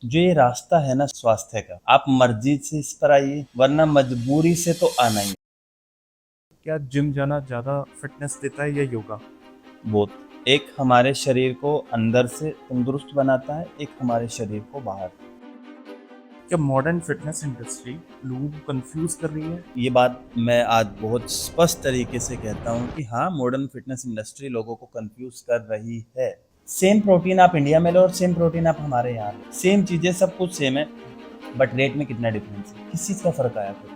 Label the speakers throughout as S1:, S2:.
S1: जो ये रास्ता है ना स्वास्थ्य का, आप मर्जी से इस पर आइए वरना मजबूरी से तो आना ही।
S2: क्या जिम जाना ज़्यादा फिटनेस देता है या योगा?
S1: बोथ, एक हमारे शरीर को अंदर से तंदुरुस्त बनाता है, एक हमारे शरीर को बाहर।
S2: क्या मॉडर्न फिटनेस इंडस्ट्री लोगों को कंफ्यूज कर रही है?
S1: ये बात मैं आज बहुत स्पष्ट तरीके से कहता हूँ कि हाँ, मॉडर्न फिटनेस इंडस्ट्री लोगों को कंफ्यूज कर रही है। सेम प्रोटीन आप इंडिया में लो और सेम प्रोटीन आप हमारे यहाँ लो, सेम चीजें सब कुछ सेम है, बट रेट में कितना डिफरेंस है, किस चीज का फर्क आया फिर?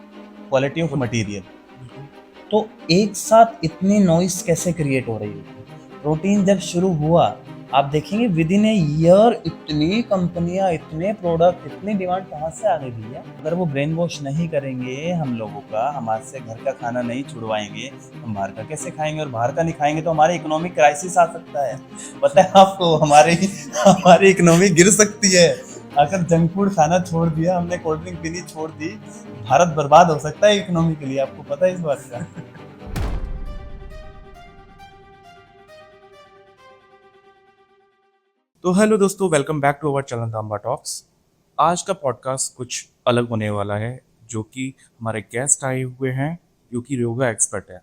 S1: Quality of
S2: quality.
S1: मटेरियल।
S2: बिल्कुल।
S1: तो एक साथ इतनी नॉइस कैसे क्रिएट हो रही होगी? प्रोटीन जब शुरू हुआ, आप देखेंगे विद इन ए ईयर इतनी कंपनियां, इतने प्रोडक्ट, इतनी डिमांड कहाँ से आ गई भैया? अगर वो ब्रेन वॉश नहीं करेंगे हम लोगों का, हमारे से घर का खाना नहीं छुड़वाएंगे, हम बाहर का कैसे खाएंगे? और बाहर का नहीं खाएंगे तो हमारे इकोनॉमिक क्राइसिस आ सकता है। पता है आपको, हमारी हमारी इकोनॉमी गिर सकती है अगर जंक फूड खाना छोड़ दिया हमने, कोल्ड ड्रिंक पीनी छोड़ दी, भारत बर्बाद हो सकता है इकोनॉमी के लिए। आपको पता है इस बात का?
S2: तो हेलो दोस्तों, welcome back to our channel Damba Talks. आज का पॉडकास्ट कुछ अलग होने वाला है, जो कि हमारे गेस्ट आए हुए हैं, जो कि योगा एक्सपर्ट है।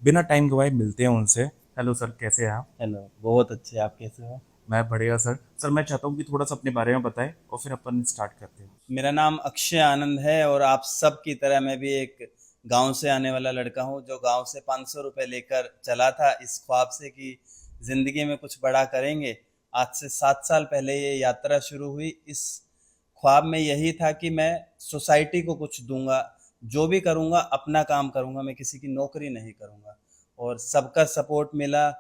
S2: बिना टाइम गवाए मिलते हैं उनसे। हेलो सर, कैसे हैं आप?
S1: हेलो, बहुत अच्छे। आप कैसे हो?
S2: मैं बढ़िया सर। सर, मैं चाहता हूँ कि थोड़ा सा अपने बारे में बताएं और फिर अपन स्टार्ट करते हैं।
S1: मेरा नाम अक्षय आनंद है और आप सब की तरह मैं भी एक गांव से आने वाला लड़का हूं, जो गांव से 500 रुपए लेकर चला था इस ख्वाब से कि जिंदगी में कुछ बड़ा करेंगे। आज से 7 साल पहले ये यात्रा शुरू हुई। इस ख्वाब में यही था कि मैं सोसाइटी को कुछ दूंगा, जो भी करूंगा अपना काम करूंगा, मैं किसी की नौकरी नहीं करूंगा। और सबका सपोर्ट मिला।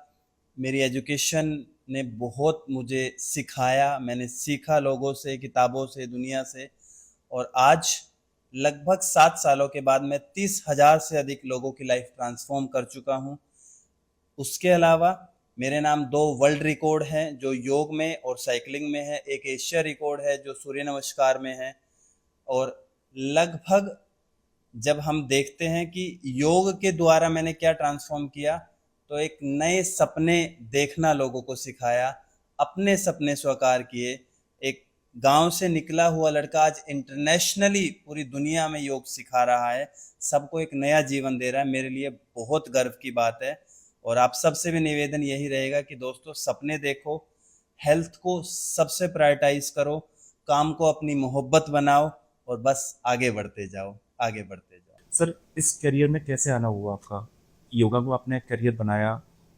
S1: मेरी एजुकेशन ने बहुत मुझे सिखाया, मैंने सीखा लोगों से, किताबों से, दुनिया से। और आज लगभग 7 सालों के बाद मैं 30,000 से अधिक लोगों की लाइफ ट्रांसफॉर्म कर चुका हूँ। उसके अलावा मेरे नाम 2 वर्ल्ड रिकॉर्ड हैं जो योग में और साइकिलिंग में है, एक एशिया रिकॉर्ड है जो सूर्य नमस्कार में है। और लगभग जब हम देखते हैं कि योग के द्वारा मैंने क्या ट्रांसफॉर्म किया, तो एक नए सपने देखना लोगों को सिखाया, अपने सपने साकार किए। एक गांव से निकला हुआ लड़का आज इंटरनेशनली पूरी दुनिया में योग सिखा रहा है, सबको एक नया जीवन दे रहा है। मेरे लिए बहुत गर्व की बात है। और आप सबसे भी निवेदन यही रहेगा कि दोस्तों, सपने देखो, हेल्थ को सबसे प्रायोरिटाइज करो, काम को अपनी मोहब्बत बनाओ और बस आगे बढ़ते जाओ, आगे बढ़ते जाओ।
S2: सर, इस करियर में कैसे आना हुआ आपका? योगा को आपने करियर बनाया,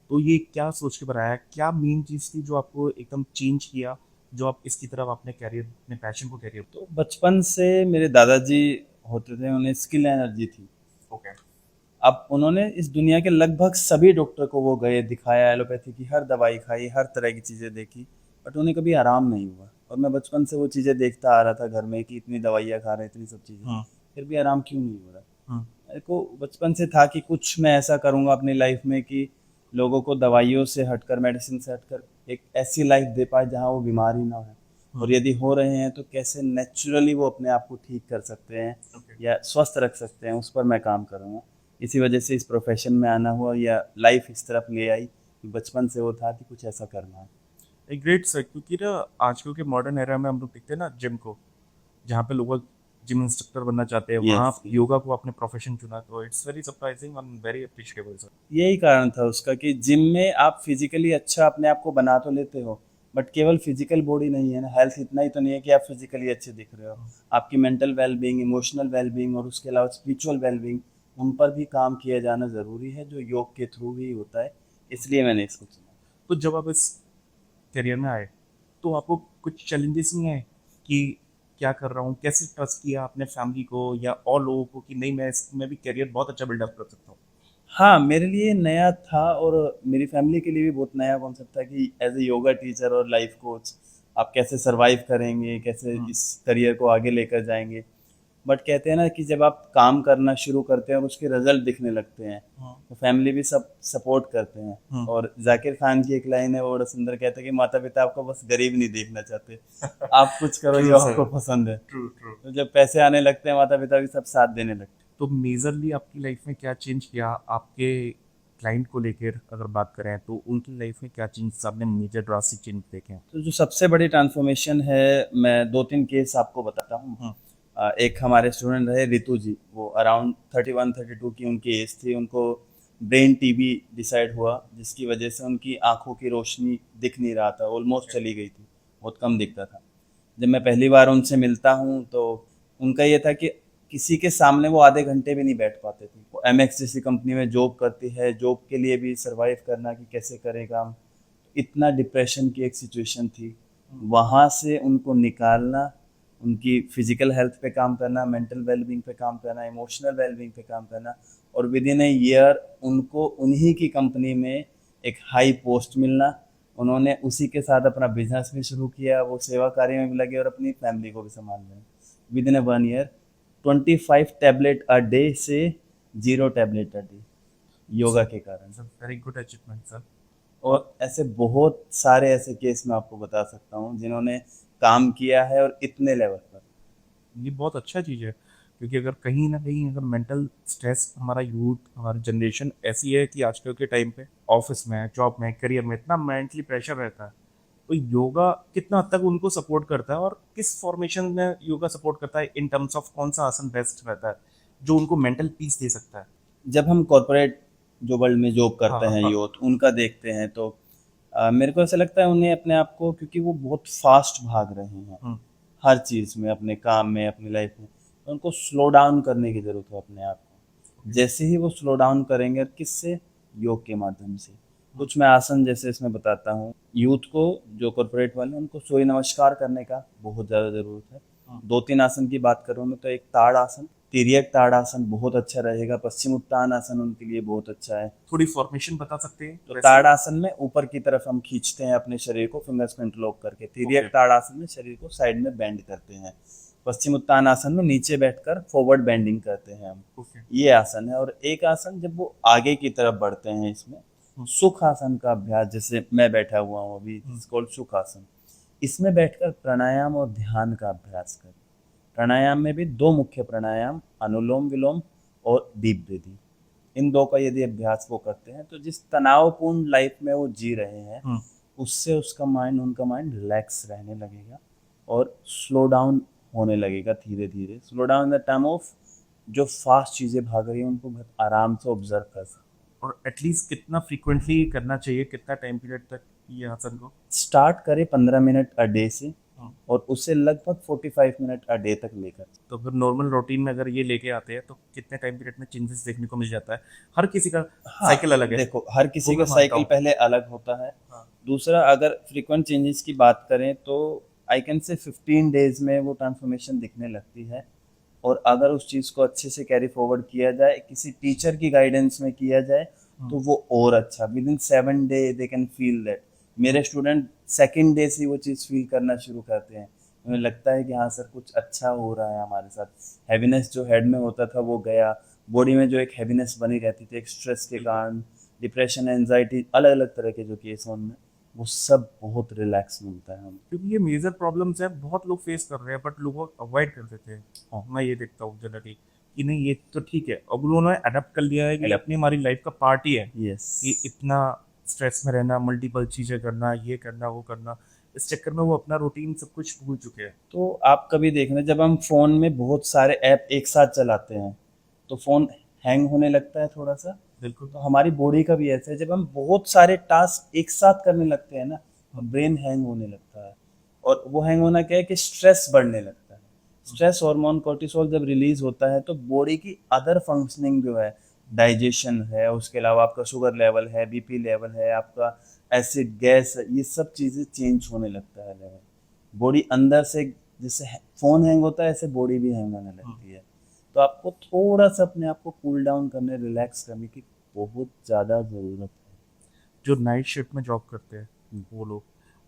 S2: तो ये क्या सोच के बनाया? क्या मेन चीज़ थी जो आपको एकदम चेंज किया, जो आप इसकी तरफ अपने करियर, अपने पैशन को करियर?
S1: तो बचपन से मेरे दादाजी होते थे, उन्हें स्किल एनर्जी थी।
S2: ओके।
S1: अब उन्होंने इस दुनिया के लगभग सभी डॉक्टर को वो गए, दिखाया, एलोपैथी की हर दवाई खाई, हर तरह की चीज़ें देखी, बट उन्हें कभी आराम नहीं हुआ। और मैं बचपन से वो चीज़ें देखता आ रहा था घर में कि इतनी दवाइयाँ खा रहे हैं, इतनी सब चीज़ें,
S2: हाँ।
S1: फिर भी आराम क्यों नहीं हो रहा।
S2: हाँ।
S1: मेरे को बचपन से था कि कुछ मैं ऐसा करूँगा अपनी लाइफ में कि लोगों को दवाइयों से हटकर, मेडिसिन से हटकर एक ऐसी लाइफ दे पाए जहाँ वो बीमार ही ना हो। और
S2: हाँ।
S1: यदि हो रहे हैं तो कैसे नेचुरली वो अपने आप को ठीक कर सकते हैं
S2: ओके।
S1: या स्वस्थ रख सकते हैं, उस पर मैं काम करूँगा। इसी वजह से इस प्रोफेशन में आना हुआ या लाइफ इस तरफ ले आई कि बचपन से वो था कि कुछ ऐसा करना है।
S2: एक ग्रेट सर, क्योंकि ना आजकल के मॉडर्न एरा में हम लोग देखते हैं ना जिम को, जहाँ पे लोग जिम इंस्ट्रक्टर बनना चाहते हैं, वहाँ
S1: यस,
S2: योगा को अपने प्रोफेशन चुना, तो it's very surprising and very appreciable sir.
S1: यही कारण था उसका कि जिम में आप फिजिकली अच्छा अपने आप को बना तो लेते हो, बट केवल फिजिकल बॉडी नहीं है ना, हेल्थ इतना ही तो नहीं है कि आप फिजिकली अच्छे दिख रहे हो। आपकी मेंटल वेलबींग, इमोशनल वेलबींग और उसके अलावा स्पिरिचुअल वेलबींग, उन पर भी काम किया जाना ज़रूरी है, जो योग के थ्रू ही होता है। इसलिए मैंने इसको चुना।
S2: तो जब आप इस करियर में आए, तो आपको कुछ चैलेंजेस नहीं आए कि क्या कर रहा हूँ? कैसे ट्रस्ट किया आपने फैमिली को या और लोगों को कि नहीं, मैं इसमें भी करियर बहुत अच्छा बिल्डअप कर सकता हूँ?
S1: हाँ, मेरे लिए नया था और मेरी फैमिली के लिए भी बहुत नया कॉन्सेप्ट था कि एज ए योगा टीचर और लाइफ कोच आप कैसे सरवाइव करेंगे, कैसे
S2: हाँ।
S1: इस करियर को आगे लेकर जाएंगे। बट कहते हैं ना कि जब आप काम करना शुरू करते हैं और उसके रिजल्ट दिखने लगते हैं,
S2: हाँ।
S1: तो फैमिली भी सब सपोर्ट करते हैं।
S2: हाँ।
S1: और जाकिर खान की एक लाइन है, वो बड़ा सुंदर, कहते हैं कि माता पिता आपको बस गरीब नहीं देखना चाहते, आप कुछ करो
S2: ट्रू
S1: जो
S2: सर।
S1: आपको पसंद है।
S2: True true.
S1: तो जब पैसे आने लगते हैं, माता पिता भी सब साथ देने लगते हैं।
S2: तो मेजरली आपकी लाइफ में क्या चेंज किया आपके क्लाइंट को लेकर अगर बात करें तो उनकी लाइफ में क्या चेंजेस आपने मेजर ड्रास्टिक चेंज देखे हैं?
S1: तो जो सबसे बड़ी ट्रांसफॉर्मेशन है, मैं 2-3 केस आपको बताता हूँ। एक हमारे स्टूडेंट रहे रितु जी, वो अराउंड 31-32 की उनकी एज थी। उनको ब्रेन टीबी डिसाइड हुआ, जिसकी वजह से उनकी आंखों की रोशनी दिख नहीं रहा था, ऑलमोस्ट चली गई थी, बहुत कम दिखता था। जब मैं पहली बार उनसे मिलता हूँ तो उनका ये था कि किसी के सामने वो आधे घंटे भी नहीं बैठ पाते थे। वो एमएक्स जैसी कंपनी में जॉब करती है, जॉब के लिए भी सर्वाइव करना कि कैसे करेगा, इतना डिप्रेशन की एक सिचुएशन थी। वहाँ से उनको निकालना, उनकी फिजिकल हेल्थ पे काम करना, मेंटल वेलबींग पे काम करना, इमोशनल वेलबींग पे काम करना, और विद इन ए ईयर उनको उन्हीं की कंपनी में एक हाई पोस्ट मिलना। उन्होंने उसी के साथ अपना बिजनेस भी शुरू किया, वो सेवा कार्य में भी लगे और अपनी फैमिली को भी संभाल रहे हैं। With in A 1 year 25 tablet a day से 0 टैबलेट अ डे, योगा के कारण।
S2: Very good achievement sir.
S1: और ऐसे बहुत सारे ऐसे केस मैं आपको बता सकता हूँ जिन्होंने काम किया है और इतने लेवल पर।
S2: ये बहुत अच्छा चीज़ है, क्योंकि अगर कहीं ना कहीं अगर मेंटल स्ट्रेस, हमारा यूथ, हमारी जनरेशन ऐसी है कि आजकल के टाइम पे ऑफिस में, जॉब में, करियर में इतना मेंटली प्रेशर रहता है, तो योगा कितना हद तक उनको सपोर्ट करता है और किस फॉर्मेशन में योगा सपोर्ट करता है, इन टर्म्स ऑफ कौन सा आसन बेस्ट रहता है जो उनको मेंटल पीस दे सकता है?
S1: जब हम कॉरपोरेट जो वर्ल्ड में जॉब करते
S2: हाँ
S1: हैं
S2: हाँ।
S1: यूथ, उनका देखते हैं तो मेरे को ऐसा लगता है उन्हें अपने आप को, क्योंकि वो बहुत फास्ट भाग रहे हैं हर चीज़ में, अपने काम में, अपनी लाइफ में, तो उनको स्लो डाउन करने की ज़रूरत है अपने आप को। जैसे ही वो स्लो डाउन करेंगे, किससे? योग के माध्यम से। कुछ मैं आसन जैसे इसमें बताता हूँ यूथ को, जो कॉरपोरेट वाले हैं, उनको सूर्य नमस्कार करने का बहुत ज़्यादा ज़रूरत है। 2-3 आसन की बात करूँ मैं तो एक ताड़ आसन, तिर्यक ताड़ आसन बहुत अच्छा रहेगा। पश्चिम उत्तान आसन उनके लिए बहुत अच्छा है।
S2: थोड़ी फॉर्मेशन बता सकते हैं
S1: तो
S2: वैसे?
S1: ताड़ आसन में ऊपर की तरफ हम खींचते हैं अपने शरीर को, फिंगर्स को इंटरलॉक करके। तिर्यक
S2: Okay.
S1: ताड़ आसन में शरीर को साइड में बेंड करते हैं। पश्चिम उत्तान आसन में नीचे बैठकर फॉरवर्ड बेंडिंग करते हैं हम।
S2: Okay.
S1: ये आसन है। और एक आसन जब वो आगे की तरफ बढ़ते हैं, इसमें सुख आसन का अभ्यास, जैसे मैं बैठा हुआ हूँ अभी, कॉल्ड सुख आसन। इसमें बैठकर प्राणायाम और ध्यान का अभ्यास करें। प्राणायाम में भी 2 मुख्य प्राणायाम, अनुलोम विलोम और डीप ब्रीदिंग। इन 2 का यदि अभ्यास वो करते हैं तो जिस तनावपूर्ण लाइफ में वो जी रहे हैं, उससे उसका माइंड, उनका माइंड रिलैक्स रहने लगेगा और स्लो डाउन होने लगेगा धीरे धीरे। Slow down the time of जो फास्ट चीज़ें भाग रही हैं उनको बहुत आराम से ऑब्जर्व कर सकते।
S2: और एटलीस्ट कितना फ्रीक्वेंटली करना चाहिए, कितना टाइम पीरियड तक ये आसन को?
S1: स्टार्ट करें 15 मिनट अ डे से और उससे लगभग 45 मिनट अ डे तक लेकर।
S2: तो फिर नॉर्मल रूटीन में अगर ये लेके आते हैं तो कितने टाइम पीरियड में चेंजेस देखने को मिल जाता है? हर किसी का
S1: हाँ,
S2: साइकिल अलग है।
S1: देखो हर किसी
S2: वो
S1: का
S2: मैं मानता
S1: साइकिल
S2: हूँ।
S1: पहले अलग होता है।
S2: हाँ।
S1: दूसरा, अगर फ्रीक्वेंट चेंजेस की बात करें तो आई कैन से 15 डेज में वो ट्रांसफॉर्मेशन दिखने लगती है। और अगर उस चीज़ को अच्छे से कैरी फॉरवर्ड किया जाए, किसी टीचर की गाइडेंस में किया जाए, तो वो और अच्छा, with in 7 day they can feel that. मेरे स्टूडेंट सेकंड डे से वो चीज़ फील करना शुरू करते हैं। उन्हें लगता है कि हाँ सर, कुछ अच्छा हो रहा है हमारे साथ। हैवीनेस जो हेड में होता था वो गया। बॉडी में जो एक हैवीनेस बनी रहती थी एक स्ट्रेस के कारण, डिप्रेशन, एंजाइटी, अलग अलग तरह के जो केस हैं उनमें, वो सब बहुत रिलैक्स मिलता है हमें।
S2: क्योंकि ये मेजर प्रॉब्लम्स है, बहुत लोग फेस कर रहे हैं बट लोग अवॉइड कर देते हैं।
S1: हाँ।
S2: मैं ये देखता हूँ जनरली कि नहीं, ये तो ठीक है, अब उन्होंने अडेप्ट कर लिया है कि अपनी हमारी लाइफ का पार्ट ही है
S1: यस।
S2: कि इतना स्ट्रेस में रहना, मल्टीपल चीज़ें करना, ये करना, वो करना, इस चक्कर में वो अपना रूटीन सब कुछ भूल चुके हैं।
S1: तो आप कभी देखना, जब हम फ़ोन में बहुत सारे ऐप एक साथ चलाते हैं तो फ़ोन हैंग होने लगता है थोड़ा सा।
S2: बिल्कुल।
S1: तो हमारी बॉडी का भी ऐसा है, जब हम बहुत सारे टास्क एक साथ करने लगते हैं ना, तो ब्रेन हैंग होने लगता है। और वो हैंग होना क्या है कि स्ट्रेस बढ़ने लगता है। स्ट्रेस हार्मोन कोर्टिसोल जब रिलीज होता है तो बॉडी की अदर फंक्शनिंग जो है, डाइजेशन है, उसके अलावा आपका शुगर लेवल है, बीपी लेवल है, आपका एसिड गैस है, ये सब चीज़ें चेंज होने लगता है लेवल। बॉडी अंदर से, जैसे फ़ोन हैंग होता है ऐसे बॉडी भी हैंग होने लगती है। तो आपको थोड़ा सा अपने आप को कूल डाउन करने, रिलैक्स करने की बहुत ज़्यादा ज़रूरत है।
S2: जो नाइट शिफ्ट में जॉब करते हैं वो लोग,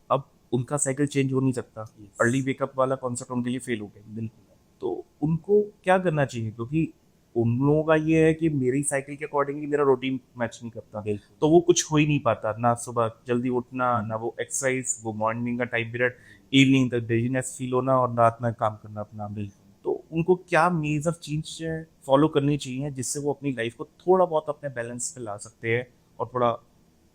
S2: अब उनका साइकिल चेंज हो नहीं सकता। अर्ली वेकअप वाला कॉन्सेप्ट उनके लिए फेल हो गया।
S1: बिल्कुल।
S2: तो उनको क्या करना चाहिए? क्योंकि उन लोगों का ये है कि मेरी साइकिल के अकॉर्डिंगली मेरा रूटीन मैच नहीं करता,
S1: बिल्कुल।
S2: तो वो कुछ हो ही नहीं पाता, ना सुबह जल्दी उठना, ना वो एक्सरसाइज, वो मॉर्निंग का टाइम पीरियड, इवनिंग तक डेजीनेस फील होना और रात में काम करना अपना।
S1: बिल्कुल।
S2: तो उनको क्या मेजर चेंज फॉलो करनी चाहिए जिससे वो अपनी लाइफ को थोड़ा बहुत अपने बैलेंस पे ला सकते हैं और थोड़ा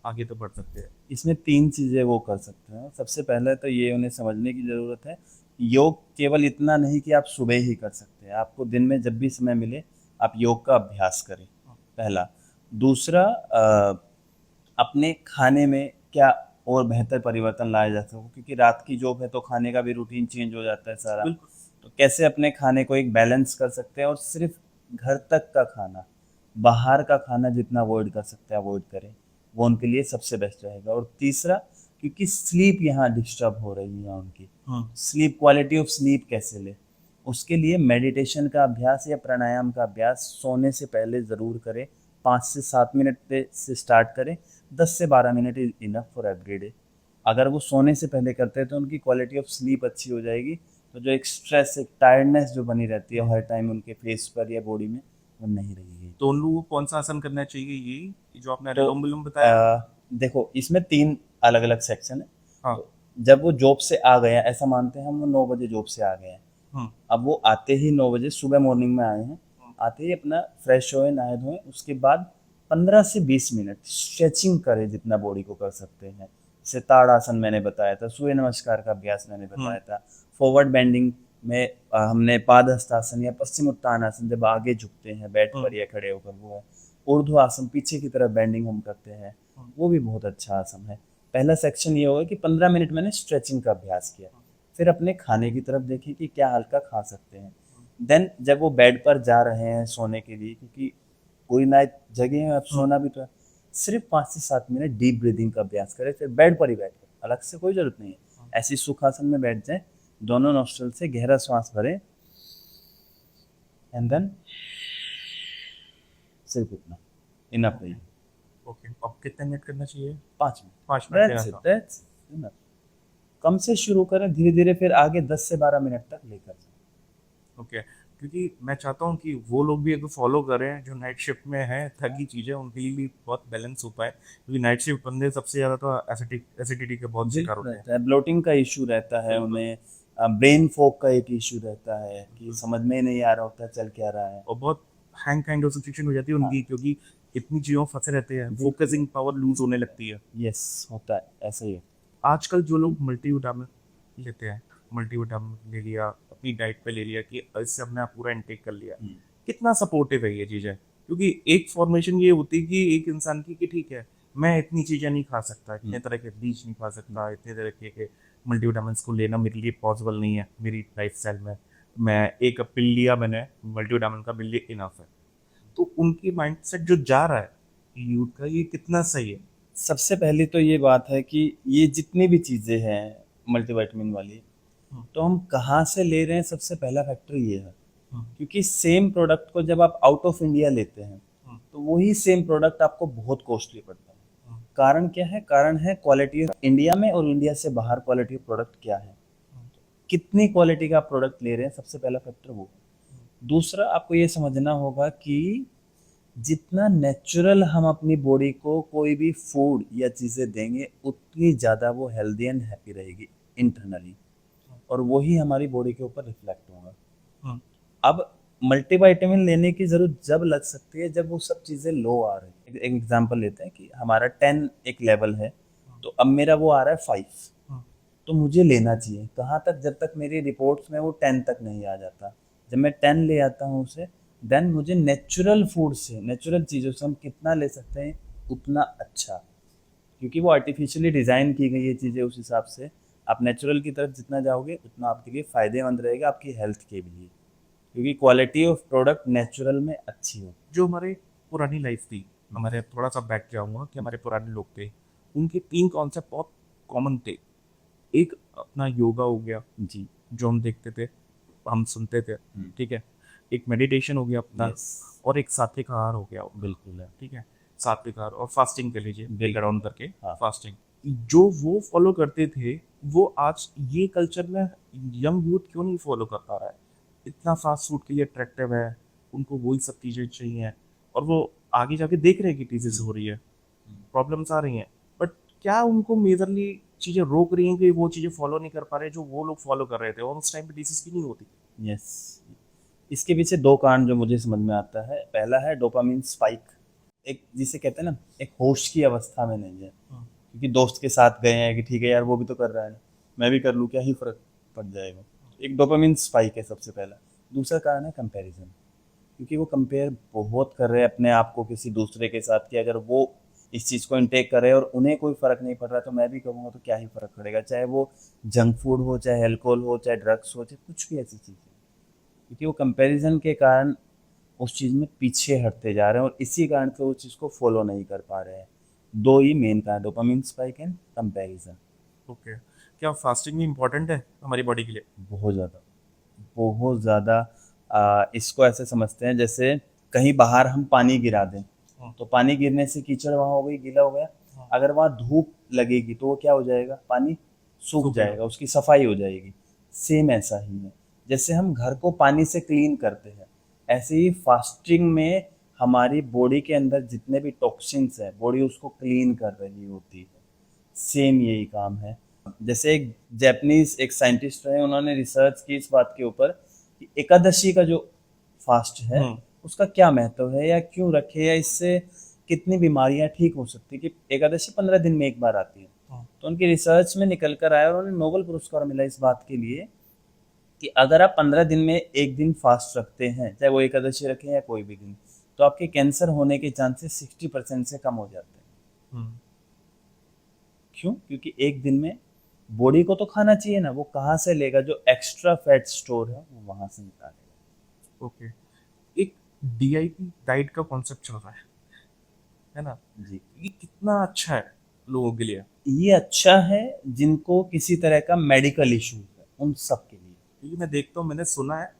S2: आगे तो बढ़ सकते हैं?
S1: इसमें 3 चीज़ें वो कर सकते हैं। सबसे पहले तो ये उन्हें समझने की ज़रूरत है, योग केवल इतना नहीं कि आप सुबह ही कर सकते हैं, आपको दिन में जब भी समय मिले, आप योग का अभ्यास करें, पहला। दूसरा अपने खाने में क्या और बेहतर परिवर्तन लाया जा सके, क्योंकि रात की जॉब है तो खाने का भी रूटीन चेंज हो जाता है सारा।
S2: बिल्कुल।
S1: तो कैसे अपने खाने को एक बैलेंस कर सकते हैं और सिर्फ घर तक का खाना, बाहर का खाना जितना अवॉइड कर सकते हैं अवॉइड करें, वो उनके लिए सबसे बेस्ट रहेगा। और तीसरा, क्योंकि स्लीप यहाँ डिस्टर्ब हो रही है उनकी, स्लीप, क्वालिटी ऑफ स्लीप कैसे ले, उसके लिए मेडिटेशन का अभ्यास या प्राणायाम का अभ्यास सोने से पहले ज़रूर करें। 5 से 7 मिनट से स्टार्ट करें, 10 से 12 minute is enough for every day. अगर वो सोने से पहले करते हैं तो उनकी क्वालिटी ऑफ स्लीप अच्छी हो जाएगी, तो जो एक स्ट्रेस, एक टायर्डनेस जो बनी रहती है हर टाइम उनके फेस पर या बॉडी में, वो नहीं रहेगी।
S2: तो उन लोगों को कौन सा आसन करना चाहिए? ये जो आपने
S1: तो
S2: अनुलोम विलोम बताया?
S1: देखो, इसमें 3 अलग अलग सेक्शन है।
S2: हाँ।
S1: तो जब वो जॉब से आ गए हैं, ऐसा मानते हैं हम, वो 9 बजे जॉब से आ गए हैं,
S2: हम्म।
S1: अब वो आते ही 9 बजे सुबह मॉर्निंग में आए हैं, आते ही अपना फ्रेश होए, नहाए धोए, उसके बाद 15 से 20 मिनट स्ट्रेचिंग करें जितना बॉडी को कर सकते हैं। जैसे ताड़ासन मैंने बताया था, सूर्य नमस्कार का अभ्यास मैंने बताया था, फॉरवर्ड बेंडिंग में हमने पाद हस्तासन या पश्चिम उत्तानासन, जब आगे झुकते हैं बेड पर या खड़े होकर, वो है। ऊर्ध्व आसन, पीछे की तरफ बेंडिंग हम करते हैं, वो भी बहुत अच्छा आसन है। पहला सेक्शन ये होगा कि 15 मिनट मैंने स्ट्रेचिंग का अभ्यास किया, फिर अपने खाने की तरफ देखिए कि क्या हल्का खा सकते हैं। देन जब वो बेड पर जा रहे हैं सोने के लिए, क्योंकि कोई ना जगह है, अब सोना भी तो है, सिर्फ 5 से 7 मिनट डीप ब्रीदिंग का अभ्यास करें, फिर बेड पर ही बैठ कर, अलग से कोई जरूरत नहीं है, ऐसी सुखासन में बैठ जाए, दोनों नोस्ट्रल से गहरा श्वास भरें एंड देन सिर्फ इतना, इनफ नहीं।
S2: ओके, अब कितने मिनट करना चाहिए?
S1: 5 मिनट,
S2: 5 मिनट
S1: That's
S2: देना
S1: it,
S2: था।
S1: that's enough। कम से शुरू करें, धीरे धीरे फिर आगे 10 से 12 मिनट तक लेकर जाएं।
S2: ओके, क्योंकि मैं चाहता हूँ कि वो लोग भी अगर फॉलो करें जो नाइट शिफ्ट में है, थकी चीज़ें, उनके लिए भी बहुत बैलेंस हो पाए, क्योंकि नाइट शिफ्ट बंदे सबसे ज़्यादा तो एसिडिटी के बहुत शिकार होते हैं।
S1: रहता है, ब्लोटिंग का इशू रहता है
S2: बिल्कुल।
S1: उन्हें, ब्रेन फॉग का एक इशू रहता है कि समझ में नहीं आ रहा होता चल क्या रहा है।
S2: और बहुत हैंग काइंड ऑफ सिचुएशन हो जाती है उनकी, क्योंकि इतनी चीज़ों में फंसे रहते हैं, फोकसिंग पावर लूज होने लगती है।
S1: यस, होता है, ऐसा ही है।
S2: आजकल जो लोग मल्टीविटामिन लेते हैं, मल्टीविटामिन ले लिया, अपनी डाइट पे ले लिया कि इससे हमने पूरा इनटेक कर लिया, कितना सपोर्टिव है ये चीज़ें? क्योंकि एक फॉर्मेशन ये होती है कि एक इंसान की कि ठीक है, मैं इतनी चीज़ें नहीं खा सकता, इतने तरह के बीज नहीं खा सकता, इतने तरह के मल्टीविटामिन को लेना मेरे लिए पॉसिबल नहीं है मेरी लाइफस्टाइल में, मैं एक पिल लिया, मैंने मल्टीविटामिन का मिल लिया, इनफ है। तो उनकी माइंडसेट जो जा रहा है यूथ का, ये कितना सही है?
S1: सबसे पहली तो ये बात है कि ये जितनी भी चीज़ें हैं मल्टीविटामिन वाली, तो हम कहाँ से ले रहे हैं, सबसे पहला फैक्टर ये है। क्योंकि सेम प्रोडक्ट को जब आप आउट ऑफ इंडिया लेते हैं तो वही सेम प्रोडक्ट आपको बहुत कॉस्टली पड़ता है। कारण क्या है? कारण है क्वालिटी ऑफ इंडिया में और इंडिया से बाहर क्वालिटी ऑफ प्रोडक्ट क्या है, कितनी क्वालिटी का प्रोडक्ट ले रहे हैं, सबसे पहला फैक्टर वो। दूसरा, आपको ये समझना होगा कि जितना नेचुरल हम अपनी बॉडी को कोई भी फूड या चीज़ें देंगे, उतनी ज़्यादा वो हेल्दी एंड हैप्पी रहेगी इंटरनली, और वही हमारी बॉडी के ऊपर रिफ्लेक्ट होगा। अब मल्टीविटामिन लेने की ज़रूरत जब लग सकती है जब वो सब चीज़ें लो आ रही है। एक एग्जांपल लेते हैं कि हमारा 10 एक लेवल है, तो अब मेरा वो आ रहा है 5, तो मुझे लेना चाहिए कहाँ तक, जब तक मेरी रिपोर्ट्स में वो 10 तक नहीं आ जाता। जब मैं 10 ले आता हूँ उसे, देन मुझे नेचुरल फूड से, नेचुरल चीज़ों से हम कितना ले सकते हैं उतना अच्छा, क्योंकि वो आर्टिफिशियली डिज़ाइन की गई ये चीज़ें, उस हिसाब से आप नेचुरल की तरफ जितना जाओगे उतना आपके लिए फ़ायदेमंद रहेगा, आपकी हेल्थ के लिए, क्योंकि क्वालिटी ऑफ प्रोडक्ट नेचुरल में अच्छी हो।
S2: जो हमारे पुरानी लाइफ थी, हमारे थोड़ा सा बैक जाऊंगा कि हमारे पुराने लोग थे, उनके 3 कॉन्सेप्ट बहुत कॉमन थे। एक अपना योगा हो गया,
S1: जी,
S2: जो हम देखते थे, हम सुनते थे, ठीक है। एक मेडिटेशन हो गया अपना,
S1: यस,
S2: और एक सात्विक आहार हो गया,
S1: बिल्कुल है,
S2: ठीक है। सात्विक आहार और फास्टिंग कर लीजिए, ब्रेक डाउन करके,
S1: हाँ।
S2: फास्टिंग जो वो फॉलो करते थे, वो आज ये कल्चर में यंग यूथ क्यों नहीं फॉलो कर पा रहा है? इतना फास्ट फूड के लिए अट्रैक्टिव है, उनको वही सब चीज़ें चाहिए, और वो आगे जाके देख रहे हैं कि डिजीज हो रही है, प्रॉब्लम्स आ रही हैं, बट क्या उनको मेजरली चीज़ें रोक रही हैं कि वो चीज़ें फॉलो नहीं कर पा रहे जो वो लोग फॉलो कर रहे थे, और उस टाइम पे डिजीज भी नहीं होती?
S1: यस, इसके पीछे 2 कारण जो मुझे समझ में आता है। पहला है डोपामिन स्पाइक, एक जिसे कहते हैं ना, एक होश की अवस्था में नहीं है, क्योंकि दोस्त के साथ गए हैं कि ठीक है यार वो भी तो कर रहा है, मैं भी कर लूँ, क्या ही फर्क पड़ जाएगा। एक डोपामिन स्पाइक है सबसे पहला। दूसरा कारण है कंपैरिजन, क्योंकि वो कंपेयर बहुत कर रहे हैं अपने आप को किसी दूसरे के साथ, कि अगर वो इस चीज़ को इनटेक कर रहे हैं और उन्हें कोई फ़र्क नहीं पड़ रहा तो मैं भी करूँगा तो क्या ही फ़र्क पड़ेगा, चाहे वो जंक फूड हो, चाहे अल्कोहल हो, चाहे ड्रग्स हो, चाहे कुछ भी ऐसी चीज़ है। क्योंकि वो कंपैरिजन के कारण उस चीज़ में पीछे हटते जा रहे हैं और इसी कारण से वो चीज़ को फॉलो नहीं कर पा रहे हैं। दो ही मेन कारण, dopamine spike and comparison.
S2: Okay, क्या फास्टिंग भी इम्पोर्टेंट है हमारी बॉडी के लिए?
S1: बहुत ज़्यादा, बहुत ज़्यादा। इसको ऐसे समझते हैं जैसे कहीं बाहर हम पानी गिरा दें, तो पानी गिरने से कीचड़ वहाँ हो गई, गीला हो गया। अगर वहाँ धूप लगेगी तो वो क्या हो जाएगा, पानी सूख
S2: सूखेगा।
S1: जाएगा, उसकी सफाई हो जाएगी। सेम ऐसा ही है, जैसे हम घर को पानी से क्लीन करते हैं, ऐसे ही फास्टिंग में हमारी बॉडी के अंदर जितने भी टॉक्सिन्स हैं, बॉडी उसको क्लीन कर रही होती है। सेम यही काम है। जैसे एक जापानीज एक साइंटिस्ट रहे, उन्होंने रिसर्च की इस बात के ऊपर कि एकादशी का जो फास्ट है उसका क्या महत्व है, या क्यों रखे, या इससे कितनी बीमारियां ठीक हो सकती है, कि एकादशी 15 दिन में एक बार आती है। तो उनकी रिसर्च में निकल कर आया और उन्हें नोबेल पुरस्कार मिला इस बात के लिए कि अगर आप 15 दिन में एक दिन फास्ट रखते हैं, चाहे वो एकादशी रखें या कोई भी दिन, तो आपके कैंसर होने के चांसेस 60% से कम हो जाते हैं। क्यों? क्योंकि एक दिन में बॉडी को तो खाना चाहिए ना, वो कहाँ से लेगा, जो एक्स्ट्रा फैट स्टोर है वो वहां से निकालेगा।
S2: ओके, एक डीआईपी डाइट का कॉन्सेप्ट चल रहा है ना?
S1: जी,
S2: ये कितना अच्छा है लोगों के लिए?
S1: ये अच्छा है जिनको किसी तरह का मेडिकल इशू है, उन सब के लिए।
S2: क्योंकि मैं देखता हूँ, मैंने सुना है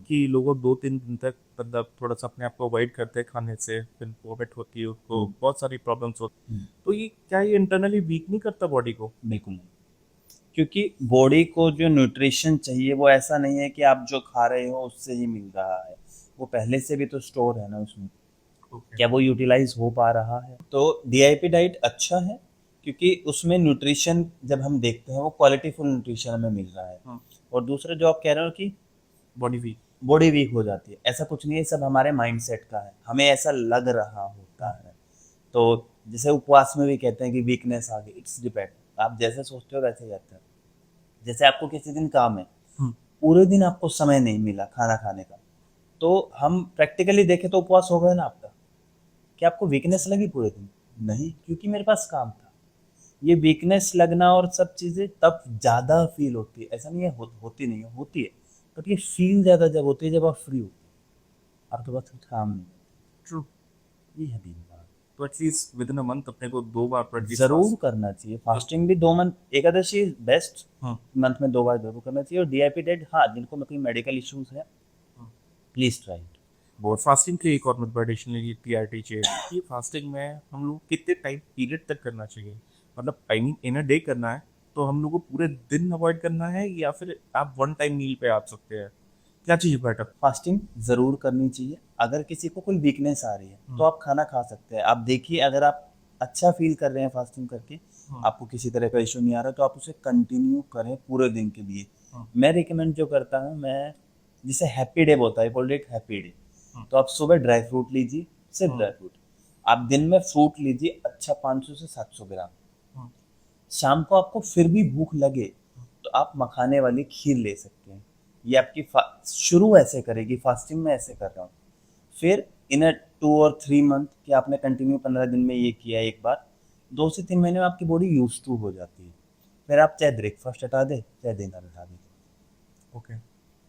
S2: कि लोगों 2-3 दिन तक मतलब थोड़ा सा अपने आप को अवॉइड करते हैं खाने से, फिर वॉमिट होती है, उसको बहुत सारी प्रॉब्लम्स होती है। तो ये क्या ये इंटरनली वीक नहीं करता बॉडी को?
S1: बिल्कुल नहीं, क्योंकि बॉडी को जो न्यूट्रिशन चाहिए वो ऐसा नहीं है कि आप जो खा रहे हो उससे ही मिल रहा है, वो पहले से भी तो स्टोर है ना उसमें।
S2: ओके।
S1: क्या वो यूटिलाइज हो पा रहा है? तो डीआईपी डाइट अच्छा है, क्योंकि उसमें न्यूट्रिशन जब हम देखते हैं वो क्वालिटीफुल न्यूट्रिशन हमें मिल रहा है। और दूसरा जो आप कह रहे हो कि
S2: बॉडी वीक।
S1: बॉडी वीक हो जाती है, ऐसा कुछ नहीं है, सब हमारे माइंडसेट का है, हमें ऐसा लग रहा होता है। तो जैसे उपवास में भी कहते हैं कि वीकनेस आ गई, इट्स डिपेंड, आप जैसे सोचते हो वैसे ही आता है। जैसे आपको किसी दिन काम है, पूरे दिन आपको समय नहीं मिला खाना खाने का, तो हम प्रैक्टिकली देखें तो उपवास हो गया ना आपका। क्या आपको वीकनेस लगी पूरे दिन? नहीं, क्योंकि मेरे पास काम था। ये वीकनेस लगना और सब चीज़ें तब ज़्यादा फील होती है, ऐसा नहीं है होती नहीं है, होती है, बट ये फील ज़्यादा जब होती है जब आप फ्री होते हो, आपके पास कुछ काम नहीं।
S2: ट्रू।
S1: ये है मेन बात।
S2: तो at least with in a month अपने को 2 बार पर एटलीस्ट
S1: जरूर करना चाहिए फास्टिंग भी, 2 मंथ, एकादशी बेस्ट,
S2: हाँ।
S1: मंथ में 2 बार जरूर करना चाहिए। और डीआईपी डेट, हाँ, जिनको कोई मेडिकल इश्यूज है प्लीज ट्राई इट।
S2: और फास्टिंग की एक और मतलब एडिशनली टीआरटी चाहिए कि फास्टिंग में हम लोग कितने टाइम पीरियड तक करना चाहिए? मतलब टाइमिंग इन अ डे करना है तो हम लोग को पूरे दिन अवॉइड करना है, या फिर आप वन टाइम मील पे आ सकते हैं? क्या चाहिए बेटर?
S1: फास्टिंग ज़रूर करनी चाहिए। अगर किसी को कोई वीकनेस आ रही है तो आप खाना खा सकते हैं। आप देखिए, अगर आप अच्छा फील कर रहे हैं फास्टिंग करके, आपको किसी तरह का इशू नहीं आ रहा, तो आप उसे कंटिन्यू करें पूरे दिन के लिए। मैं रिकमेंड जो करता हूँ, मैं जिसे हैप्पी डे बोलता है, बोल इट हैप्पी डे। तो आप सुबह ड्राई फ्रूट लीजिए, सिर्फ ड्राई फ्रूट। आप दिन में फ्रूट लीजिए, अच्छा 500 से 700 ग्राम। शाम को आपको फिर भी भूख लगे तो आप मखाने वाली खीर ले सकते हैं। ये आपकी शुरू ऐसे करेगी, फास्टिंग में ऐसे कर रहा हूँ। फिर इन 2 और 3 मंथ कि आपने कंटिन्यू 15 दिन में ये किया एक बार, 2 से 3 महीने में आपकी बॉडी यूज टू हो जाती है। फिर आप चाहे ब्रेकफास्ट हटा दे, चाहे डिनर हटा दे,
S2: ओके।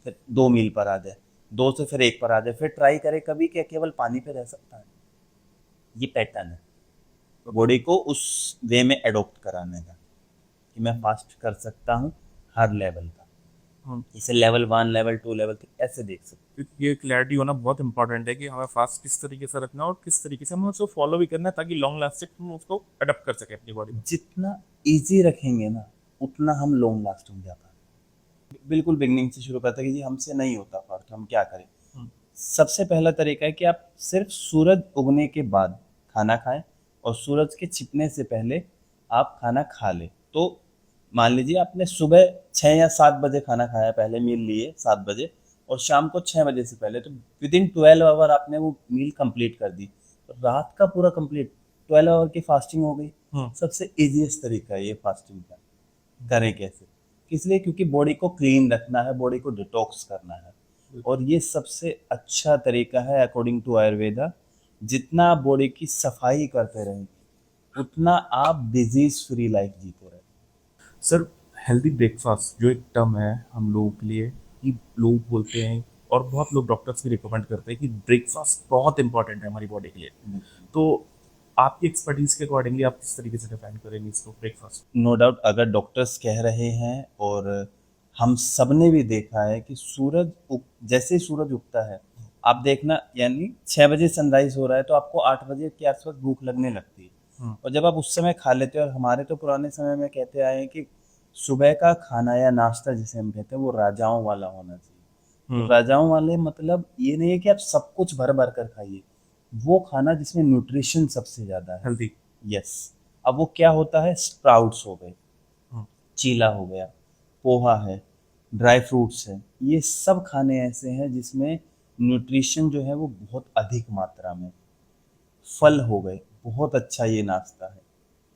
S1: फिर 2 मील पर आ जाए, 2 से फिर 1 पर आ जाए, फिर ट्राई करे कभी क्या केवल पानी पे रह सकता है। ये पैटर्न है बॉडी को उस वे में एडोप्ट कराने का, कि मैं फास्ट कर सकता हूँ हर लेवल का। इसे लेवल 1, लेवल 2, लेवल 3 ऐसे देख सकते।
S2: ये क्लैरिटी होना बहुत इंपॉर्टेंट है कि हमें फास्ट किस तरीके से रखना है और किस तरीके से हमें उसको फॉलो भी करना है, ताकि लॉन्ग लास्टिंग हम उसको अडॉप्ट कर सके अपनी बॉडी में।
S1: जितना इजी रखेंगे ना, उतना हम लॉन्ग लास्टिंग जा पाएंगे। बिल्कुल बिगनिंग से शुरू करते हैं कि जी हमसे नहीं होता फास्ट, हम क्या करें। सबसे पहला तरीका है कि आप सिर्फ सूरज उगने के बाद खाना खाएं, और सूरज के छिपने से पहले आप खाना खा लें। तो मान लीजिए आपने सुबह 6 या 7 बजे खाना खाया, पहले मील लिए 7 बजे, और शाम को 6 बजे से पहले, तो विद इन 12 आवर आपने वो मील कंप्लीट कर दी। रात का पूरा कंप्लीट 12 आवर की फास्टिंग हो गई।
S2: हम्म।
S1: सबसे इजीएस्ट तरीका है ये फास्टिंग का। करें कैसे? इसलिए क्योंकि बॉडी को क्लीन रखना है, बॉडी को डिटॉक्स करना है, और ये सबसे अच्छा तरीका है अकॉर्डिंग टू आयुर्वेदा। जितना आप बॉडी की सफाई करते रहेंगे उतना आप डिजीज फ्री लाइफ जीते रहेंगे।
S2: सर, हेल्दी ब्रेकफास्ट जो एक टर्म है हम लोगों के लिए, कि लोग बोलते हैं और बहुत लोग डॉक्टर्स भी रिकमेंड करते हैं कि ब्रेकफास्ट बहुत इंपॉर्टेंट है हमारी बॉडी के लिए। तो आपकी एक्सपर्टीज के अकॉर्डिंगली आप किस तरीके से डिफाइन करेंगे इसको, ब्रेकफास्ट?
S1: नो डाउट, अगर डॉक्टर्स कह रहे हैं और हम सब ने भी देखा है कि जैसे ही सूरज उगता है, आप देखना, यानी 6 बजे सनराइज हो रहा है तो आपको 8 बजे के आसपास भूख लगने लगती है, और जब आप उस समय खा लेते हो, और हमारे तो पुराने समय में कहते आए हैं कि सुबह का खाना या नाश्ता जिसे हम कहते हैं वो राजाओं वाला होना चाहिए। तो राजाओं वाले मतलब ये नहीं है कि आप सब कुछ भर भर कर खाइए, वो खाना जिसमें न्यूट्रिशन सबसे ज्यादा है।
S2: हेल्दी।
S1: यस। अब वो क्या होता है? स्प्राउट्स हो गए,
S2: हम्म।
S1: चीला हो गया, पोहा है, ड्राई फ्रूट्स है, ये सब खाने ऐसे हैं जिसमें न्यूट्रिशन जो है वो बहुत अधिक मात्रा में। फल हो गए, बहुत अच्छा ये नाश्ता है।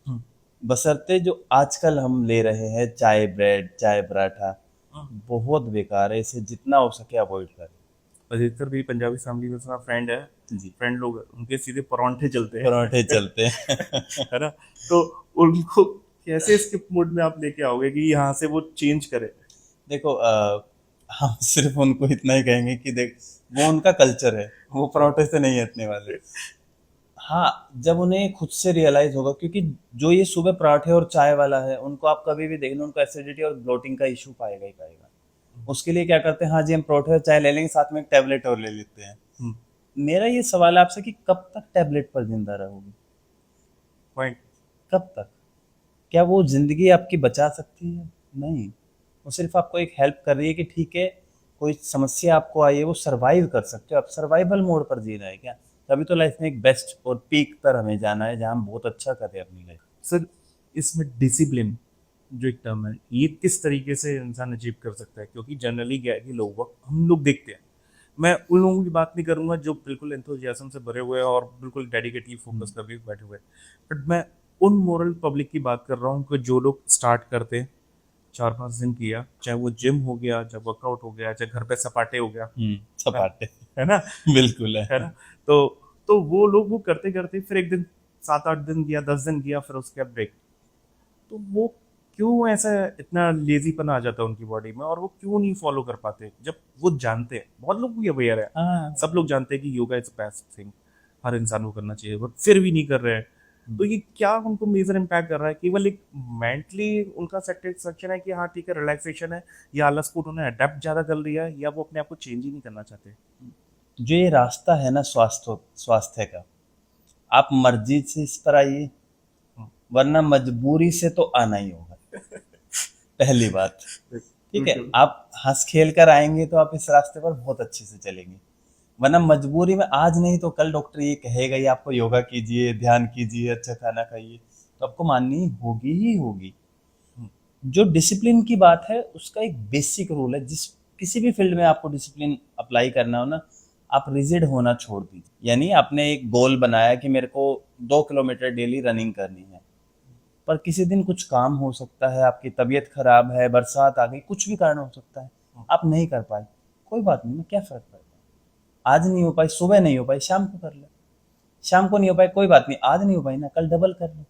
S2: हम्म।
S1: बशर्ते जो आजकल हम ले रहे हैं चाय ब्रेड, चाय पराठा,
S2: हम्म।
S1: बहुत बेकार है, इसे जितना हो सके अवॉइड करें।
S2: अधिकतर भी पंजाबी फैमिली में मेरा फ्रेंड है,
S1: जी,
S2: फ्रेंड लोग हैं, उनके सीधे परांठे चलते हैं।
S1: पराठे चलते हैं।
S2: है ना? तो उनको कैसे स्किप मोड में आप लेके आओगे कि यहाँ से वो चेंज करे?
S1: देखो, हम सिर्फ उनको इतना ही कहेंगे कि देख, वो उनका कल्चर है, वो पराठे से नहीं हटने वाले। हाँ, जब उन्हें खुद से रियलाइज होगा, क्योंकि जो ये सुबह पराठे और चाय वाला है, उनको आप कभी भी देख लो, उनको एसिडिटी और ब्लोटिंग का इशू पाएगा ही पाएगा। उसके लिए क्या करते हैं? हाँ जी, हम पराठे और चाय ले लेंगे, साथ में एक टैबलेट और ले लेते हैं।
S2: हम्म।
S1: मेरा ये सवाल है आपसे कि कब तक टैबलेट पर जिंदा रहोगे?
S2: पॉइंट।
S1: कब तक? क्या वो जिंदगी आपकी बचा सकती है? नहीं। वो सिर्फ आपको एक हेल्प कर रही है कि ठीक है, कोई समस्या आपको आई है, वो सरवाइव कर सकते हो आप। सर्वाइवल मोड पर जी रहे हैं क्या? तभी तो लाइफ में एक बेस्ट और पीक पर हमें जाना है, जहाँ हम बहुत अच्छा करें अपनी लाइफ।
S2: सर, इसमें डिसिप्लिन जो एक टर्म है, ये किस तरीके से इंसान अचीव कर सकता है? क्योंकि जनरली क्या है कि लोग, हम लोग देखते हैं, मैं उन लोगों की बात नहीं करूंगा जो बिल्कुल एंथुसियाज्म से भरे हुए हैं और बिल्कुल डेडिकेटली फोकस करके बैठे हुए हैं, बट मैं उन मोरल पब्लिक की बात कर रहा हूँ कि जो लोग स्टार्ट करते हैं, 4-5 दिन किया, चाहे वो जिम हो गया, चाहे वर्कआउट हो गया, चाहे घर पे सपाटे हो गया, है
S1: सपाटे।
S2: है ना?
S1: बिल्कुल
S2: है
S1: है।
S2: ना? तो वो लोग वो करते करते फिर एक दिन 7-8 दिन किया, 10 दिन किया, फिर उसके बाद ब्रेक। तो वो क्यों ऐसा इतना लेजीपन आ जाता है उनकी बॉडी में, और वो क्यों नहीं फॉलो कर पाते जब वो जानते हैं? बहुत लोग भी अवेयर है,
S1: हाँ।
S2: सब लोग जानते हैं कि योगा इज बेस्ट थिंग, हर इंसान को करना चाहिए, बट फिर भी नहीं कर रहे हैं। तो ये क्या उनको मेजर इम्पैक्ट कर रहा है? केवल एक मेंटली उनका सेटिस्फेक्शन है कि हाँ ठीक है, रिलैक्सेशन है, या आलस को उन्होंने अडेप्ट ज्यादा कर लिया है, या वो अपने आप को चेंज ही नहीं करना चाहते?
S1: जो ये रास्ता है ना स्वास्थ्य का, आप मर्जी से इस पर आइए, वरना मजबूरी से तो आना ही होगा। पहली बात, ठीक है,
S2: बिल्कुल।
S1: आप हंस खेल कर आएंगे तो आप इस रास्ते पर बहुत अच्छे से चलेंगे, वरना मजबूरी में आज नहीं तो कल डॉक्टर ये कहेगा ही आपको, योगा कीजिए, ध्यान कीजिए, अच्छा खाना खाइए, तो आपको माननी होगी ही होगी। जो डिसिप्लिन की बात है, उसका एक बेसिक रूल है, जिस किसी भी फील्ड में आपको डिसिप्लिन अप्लाई करना हो ना, आप रिजिड होना छोड़ दीजिए। यानी आपने एक गोल बनाया कि मेरे को 2 किलोमीटर डेली रनिंग करनी है, पर किसी दिन कुछ काम हो सकता है, आपकी तबीयत खराब है, बरसात आ गई, कुछ भी कारण हो सकता है, आप नहीं कर पाए, कोई बात नहीं, क्या फर्क पड़ता है? आज नहीं हो पाई, सुबह नहीं हो पाई, शाम को कर ले। शाम को नहीं हो पाई, कोई बात नहीं, आज नहीं हो पाई ना, कल डबल कर ले।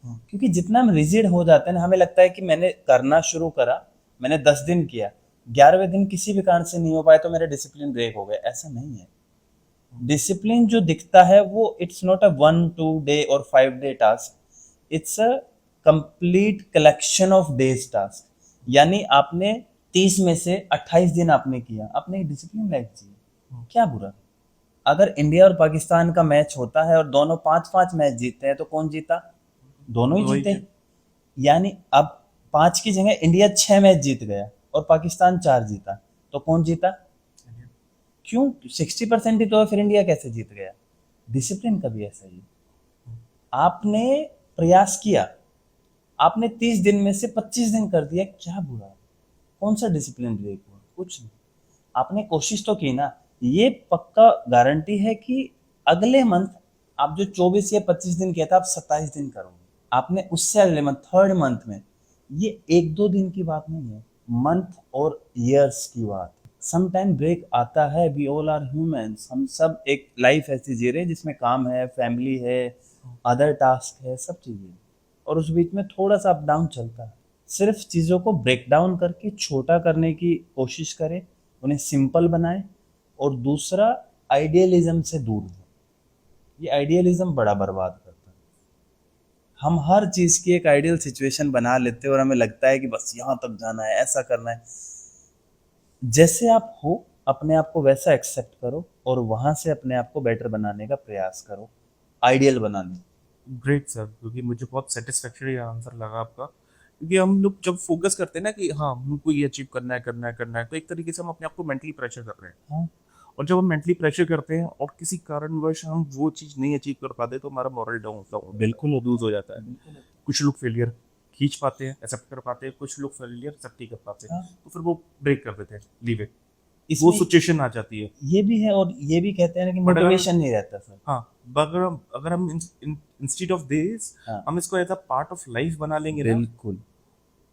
S1: क्योंकि जितना हम रिजिड हो जाते हैं ना, हमें लगता है कि मैंने करना शुरू करा, मैंने 10 दिन किया, 11वें दिन किसी भी कारण से नहीं हो पाया तो मेरा डिसिप्लिन ब्रेक हो गया, ऐसा नहीं है। डिसिप्लिन जो दिखता है वो इट्स नॉट अ 1-2 डे और 5 day task, it's a complete collection of days task. यानी आपने 30 में से 28 दिन आपने किया, आपने एक डिसिप्लिन लाइफ जी, क्या बुरा? अगर इंडिया और पाकिस्तान का मैच होता है और दोनों 5-5 मैच जीतते हैं तो कौन जीता? दोनों ही
S2: वही
S1: जीते।
S2: चीज।
S1: यानी अब 5 की जगह इंडिया 6 मैच जीत गया और पाकिस्तान 4 जीता, तो कौन जीता? क्यों? 60% ही तो है, फिर इंडिया कैसे जीत गया? डिसिप्लिन का भी ऐसा ही है। आपने प्रयास किया, आपने 30 दिन में से 25 दिन कर दिया, क्या बुरा? कौन सा डिसिप्लिन ब्रेक हुआ? कुछ नहीं। आपने कोशिश तो की ना, ये पक्का गारंटी है कि अगले मंथ आप जो 24 या 25 दिन कहते आप 27 दिन करोगे, आपने उससे अगले मंथ, थर्ड मंथ में, ये 1-2 दिन की बात नहीं है, मंथ और ईयर्स की बात। सम टाइम ब्रेक आता है, वी ऑल आर ह्यूमंस, हम सब एक लाइफ ऐसी जी रहे हैं जिसमें काम है, फैमिली है, अदर टास्क है, सब चीज़ें, और उस बीच में थोड़ा सा अप डाउन चलता है। सिर्फ चीज़ों को ब्रेक डाउन करके छोटा करने की कोशिश करें, उन्हें सिंपल बनाएं, और दूसरा, आइडियलिज्म से दूर हो। ये आइडियलिज्म बड़ा बर्बाद करता है। हम हर चीज़ की एक आइडियल सिचुएशन बना लेते हैं और हमें लगता है कि बस यहाँ तक जाना है, ऐसा करना है। जैसे आप हो, अपने आप को वैसा एक्सेप्ट करो और वहाँ से अपने आप को बेटर बनाने का प्रयास करो, आइडियल बनाने।
S2: ग्रेट सर, क्योंकि मुझे बहुत सेटिस्फैक्टरी आंसर लगा आपका। क्योंकि हम लोग जब फोकस करते हैं ना कि हाँ हमको ये अचीव करना है करना है करना है, तो एक तरीके से हम अपने आप को मेंटली प्रेशर कर रहे हैं।
S1: हाँ,
S2: और जब हम मेंटली प्रेशर करते हैं और किसी कारणवश हम वो चीज़ नहीं अचीव कर पाते, तो हमारा मॉरल डाउन होता है,
S1: बिल्कुल होता
S2: लूज हो जाता है।
S1: है, बिल्कुल होता
S2: कुछ लोग फेलियर खींच पाते हैं, एक्सेप्ट कर पाते हैं, कुछ लोग फेलियर एक्सेप्ट नहीं कर पाते,
S1: है। हाँ,
S2: तो फिर वो ब्रेक कर देते हैं, लीव इट, वो
S1: इसमें
S2: सिचुएशन आ जाती है।
S1: ये भी है, और ये भी कहते हैं ना कि
S2: बट अगर
S1: मोटिवेशन नहीं रहता सर।
S2: हाँ, अगर हम इंस्टीड ऑफ दिस
S1: हाँ,
S2: हम इसको as a part of life बना लेंगे ना,
S1: बिल्कुल,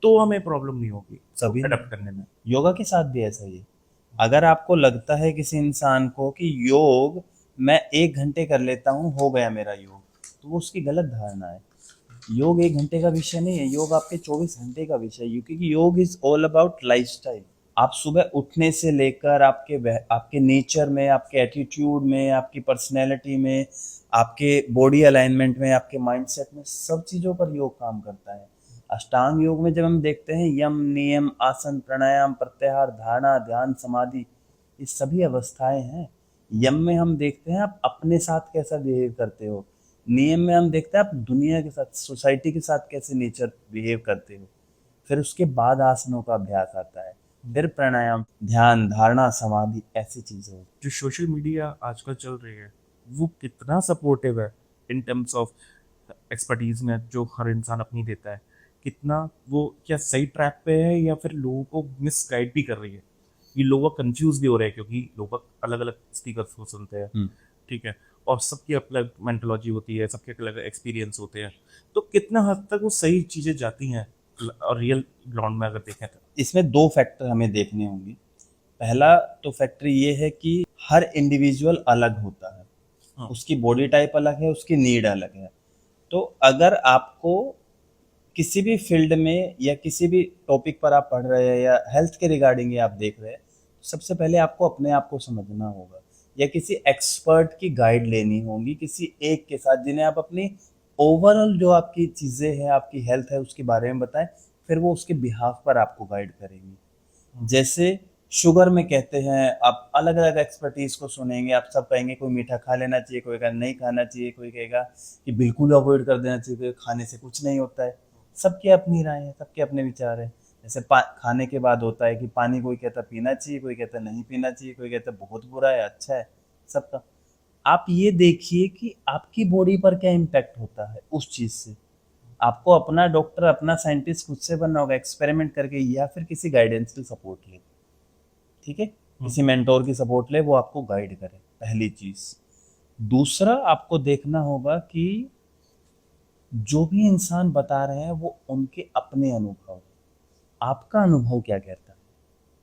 S2: तो हमें प्रॉब्लम नहीं होगी
S1: सभी
S2: अडेप्ट करने में।
S1: योगा के साथ भी ऐसा ही है। अगर आपको लगता है किसी इंसान को कि योग मैं 1 घंटे कर लेता हूँ, हो गया मेरा योग, तो वो उसकी गलत धारणा है। योग 1 घंटे का विषय नहीं है, योग आपके 24 घंटे का विषय है, क्योंकि योग इज ऑल अबाउट लाइफस्टाइल। आप सुबह उठने से लेकर आपके नेचर में, आपके एटीट्यूड में, आपकी पर्सनैलिटी में, आपके बॉडी अलाइनमेंट में, आपके माइंडसेट में, सब चीज़ों पर योग काम करता है। अष्टांग योग में जब हम देखते हैं, यम, नियम, आसन, प्राणायाम, प्रत्याहार, धारणा, ध्यान, समाधि, ये सभी अवस्थाएं हैं। यम में हम देखते हैं आप अपने साथ कैसा बिहेव करते हो, नियम में हम देखते हैं आप दुनिया के साथ, सोसाइटी के साथ कैसे नेचर बिहेव करते हो। फिर उसके बाद आसनों का अभ्यास आता है, फिर प्राणायाम, ध्यान, धारणा, समाधि, ऐसी चीजें होती
S2: जो सोशल मीडिया आजकल चल रही है, वो कितना सपोर्टिव है इन टर्म्स ऑफ एक्सपर्टीज में जो हर इंसान अपनी देता है, कितना वो क्या सही ट्रैक पे है या फिर लोगों को मिसगाइड भी कर रही है। ये लोग कंफ्यूज भी हो रहे हैं, क्योंकि लोग अलग अलग स्पीकर्स को सुनते हैं,
S1: है।
S2: ठीक है, और सबकी अलग मेंटोलॉजी होती है, सबके अलग एक्सपीरियंस होते हैं, तो कितना हद तक वो सही चीज़ें जाती हैं और रियल ग्राउंड में अगर देखें तो।
S1: इसमें दो फैक्टर हमें देखने होंगे। पहला तो फैक्टर ये है कि हर इंडिविजुअल अलग होता है,
S2: हाँ,
S1: उसकी बॉडी टाइप अलग है, उसकी नीड अलग है। तो अगर आपको किसी भी फील्ड में या किसी भी टॉपिक पर आप पढ़ रहे हैं या हेल्थ के रिगार्डिंग ये आप देख रहे हैं, तो सबसे पहले आपको अपने आप को समझना होगा, या किसी एक्सपर्ट की गाइड लेनी होगी, किसी एक के साथ, जिन्हें आप अपनी ओवरऑल जो आपकी चीज़ें हैं, आपकी हेल्थ है, उसके बारे में बताएं। फिर वो उसके बिहाफ पर आपको गाइड करेंगे। जैसे शुगर में कहते हैं, आप अलग अलग एक्सपर्टीज को सुनेंगे, आप सब कहेंगे कोई मीठा खा लेना चाहिए, कोई कहेगा नहीं खाना चाहिए, कोई कहेगा कि बिल्कुल अवॉइड कर देना चाहिए, कोई खाने से कुछ नहीं होता है। सबकी अपनी राय है, सबके अपने विचार हैं। जैसे खाने के बाद होता है कि पानी कोई कहता पीना चाहिए, कोई कहता नहीं पीना चाहिए, कोई कहता बहुत बुरा है, अच्छा है, सबका। आप ये देखिए कि आपकी बॉडी पर क्या इम्पैक्ट होता है उस चीज़ से। आपको अपना डॉक्टर, अपना साइंटिस्ट खुद से बनना होगा, एक्सपेरिमेंट करके, या फिर किसी गाइडेंस की सपोर्ट ले, ठीक है, किसी मेंटोर की सपोर्ट ले, वो आपको गाइड करे, पहली चीज़। दूसरा, आपको देखना होगा कि जो भी इंसान बता रहे हैं वो उनके अपने अनुभव हैं। आपका अनुभव क्या कहता है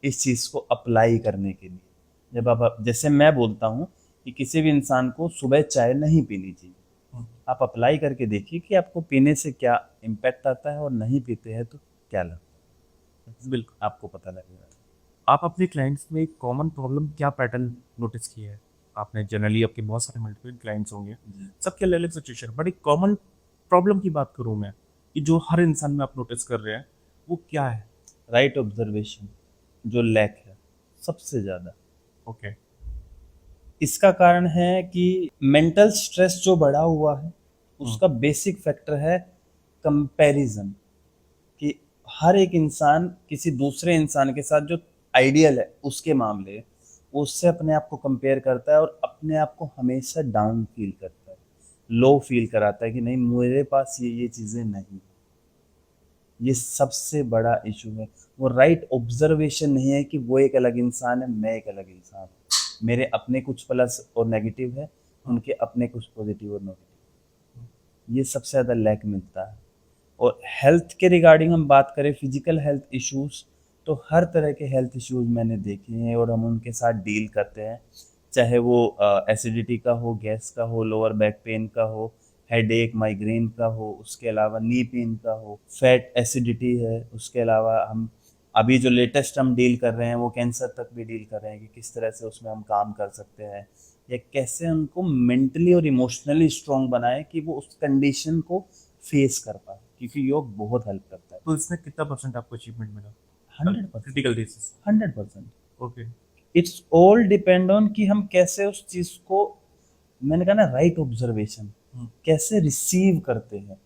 S1: इस चीज़ को अप्लाई करने के लिए। जब आप, जैसे मैं बोलता हूँ कि किसी भी इंसान को सुबह चाय नहीं पीनी चाहिए, आप अप्लाई करके देखिए कि आपको पीने से क्या इम्पैक्ट आता है, और नहीं पीते हैं तो क्या लगता है, बिल्कुल आपको पता लगेगा।
S2: आप अपने क्लाइंट्स में एक कॉमन प्रॉब्लम क्या पैटर्न नोटिस किया है? आपने जनरली आपके बहुत सारे मल्टीपल क्लाइंट्स होंगे, सबके अलग अलग सिचुएशन, बट एक कॉमन प्रॉब्लम की बात करूँ मैं, कि जो हर इंसान में आप नोटिस कर रहे हैं, वो क्या है?
S1: राइट ऑब्जर्वेशन जो लैक है सबसे ज़्यादा।
S2: ओके।
S1: इसका कारण है कि मेंटल स्ट्रेस जो बढ़ा हुआ है, उसका बेसिक फैक्टर है कंपैरिजन। कि हर एक इंसान किसी दूसरे इंसान के साथ जो आइडियल है उसके मामले, वो उससे अपने आप को कंपेयर करता है और अपने आप को हमेशा डाउन फील करता है, लो फील कराता है कि नहीं मेरे पास ये चीज़ें नहीं। ये सबसे बड़ा इशू है। वो राइट ऑब्जर्वेशन नहीं है कि वो एक अलग इंसान है, मैं एक अलग इंसान हूँ, मेरे अपने कुछ प्लस और नेगेटिव है, उनके अपने कुछ पॉजिटिव और नेगेटिव, ये सबसे ज़्यादा लैक मिलता है। और हेल्थ के रिगार्डिंग हम बात करें, फिजिकल हेल्थ इश्यूज, तो हर तरह के हेल्थ इश्यूज मैंने देखे हैं और हम उनके साथ डील करते हैं, चाहे वो एसिडिटी का हो, गैस का हो, लोअर बैक पेन का हो, हेडेक माइग्रेन का हो, उसके अलावा नी पेन का हो, फैट एसिडिटी है, उसके अलावा हम अभी जो लेटेस्ट हम डील कर रहे हैं वो कैंसर तक भी डील कर रहे हैं कि किस तरह से उसमें हम काम कर सकते हैं, या कैसे उनको मेंटली और इमोशनली स्ट्रांग बनाए कि वो उस कंडीशन को फेस कर पाए, क्योंकि योग बहुत हेल्प करता है।
S2: तो इसमें कितना परसेंट आपको अचीवमेंट मिला
S1: 100%।
S2: Critical disease?
S1: 100%।
S2: Okay.
S1: It's all depend on कि हम कैसे उस चीज़ को, मैंने कहा ना, राइट ऑब्जर्वेशन, कैसे रिसीव करते हैं।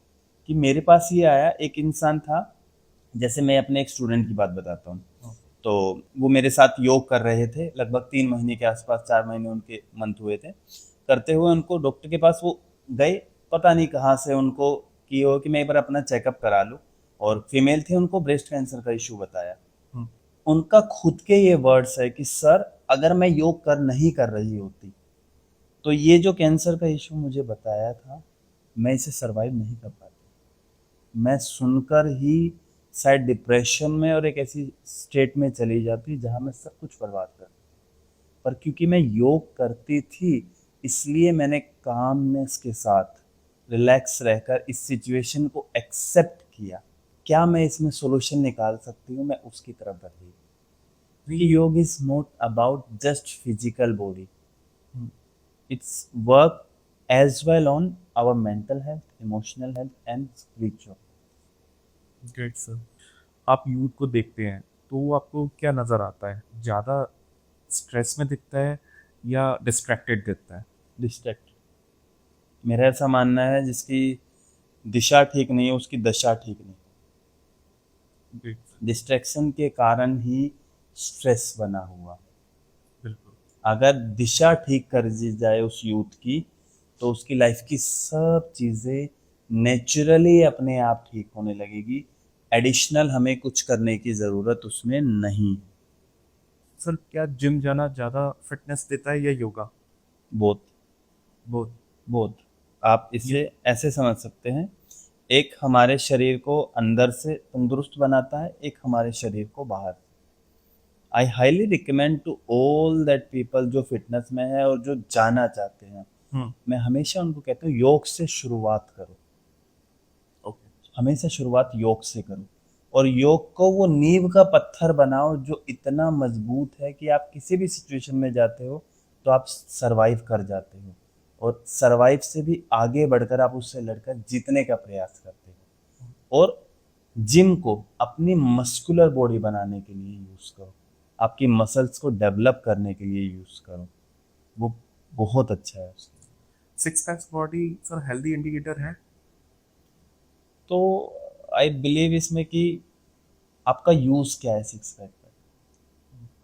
S1: कि मेरे पास ये आया, एक इंसान था, जैसे मैं अपने एक स्टूडेंट की बात बताता हूँ, तो वो मेरे साथ योग कर रहे थे लगभग 3 महीने के आसपास, 4 महीने उनके मंथ हुए थे करते हुए। उनको डॉक्टर के पास वो गए, पता नहीं कहाँ से उनको कि हो कि मैं एक बार अपना चेकअप करा लूँ, और फीमेल थे, उनको ब्रेस्ट कैंसर का इशू बताया। उनका खुद के ये वर्ड्स है कि सर, अगर मैं योग नहीं कर रही होती तो ये जो कैंसर का इशू मुझे बताया था, मैं इसे सरवाइव नहीं कर पाती। मैं सुनकर ही शायद डिप्रेशन में और एक ऐसी स्टेट में चली जाती जहाँ मैं सब कुछ बर्बाद कर, पर क्योंकि मैं योग करती थी, इसलिए मैंने कामनेस के साथ रिलैक्स रहकर इस सिचुएशन को एक्सेप्ट किया। क्या मैं इसमें सॉल्यूशन निकाल सकती हूँ, मैं उसकी तरफ बढ़ रही। कि yoga is not about just physical body, it's work as well on our mental health, emotional health and spiritual.
S2: Great sir. आप यूथ को देखते हैं तो वो आपको क्या नज़र आता है? ज़्यादा स्ट्रेस में दिखता है या डिस्ट्रैक्टेड दिखता है?
S1: डिस्ट्रैक्ट, मेरा ऐसा मानना है, जिसकी दिशा ठीक नहीं है उसकी दशा ठीक नहीं।
S2: ग्रेट।
S1: डिस्ट्रैक्शन के कारण ही स्ट्रेस बना हुआ।
S2: बिल्कुल।
S1: अगर दिशा ठीक कर दी जाए उस यूथ की, तो उसकी लाइफ की सब चीज़ें नेचुरली अपने आप ठीक होने लगेगी। एडिशनल हमें कुछ करने की ज़रूरत उसमें नहीं।
S2: सर, क्या जिम जाना ज़्यादा फिटनेस देता है या योगा?
S1: बोथ।
S2: बोथ।
S1: बोथ। आप इसे ऐसे समझ सकते हैं, एक हमारे शरीर को अंदर से तंदुरुस्त बनाता है, एक हमारे शरीर को बाहर। I highly recommend to all that people जो फिटनेस में है और जो जाना चाहते हैं, मैं हमेशा उनको कहता हूँ योग से शुरुआत करो।
S2: ओके।
S1: हमेशा शुरुआत योग से करो, और योग को वो नींव का पत्थर बनाओ जो इतना मजबूत है कि आप किसी भी सिचुएशन में जाते हो तो आप सरवाइव कर जाते हो, और सरवाइव से भी आगे बढ़कर आप उससे लड़कर जीतने का प्रयास करते हो। और जिम को अपनी मस्कुलर बॉडी बनाने के लिए यूज़ करो, आपकी मसल्स को डेवलप करने के लिए यूज़ करो, वो बहुत अच्छा है उसके।
S2: Six packs body sir healthy indicator है?
S1: तो आई बिलीव इसमें कि आपका यूज़ क्या है सिक्स पैक का,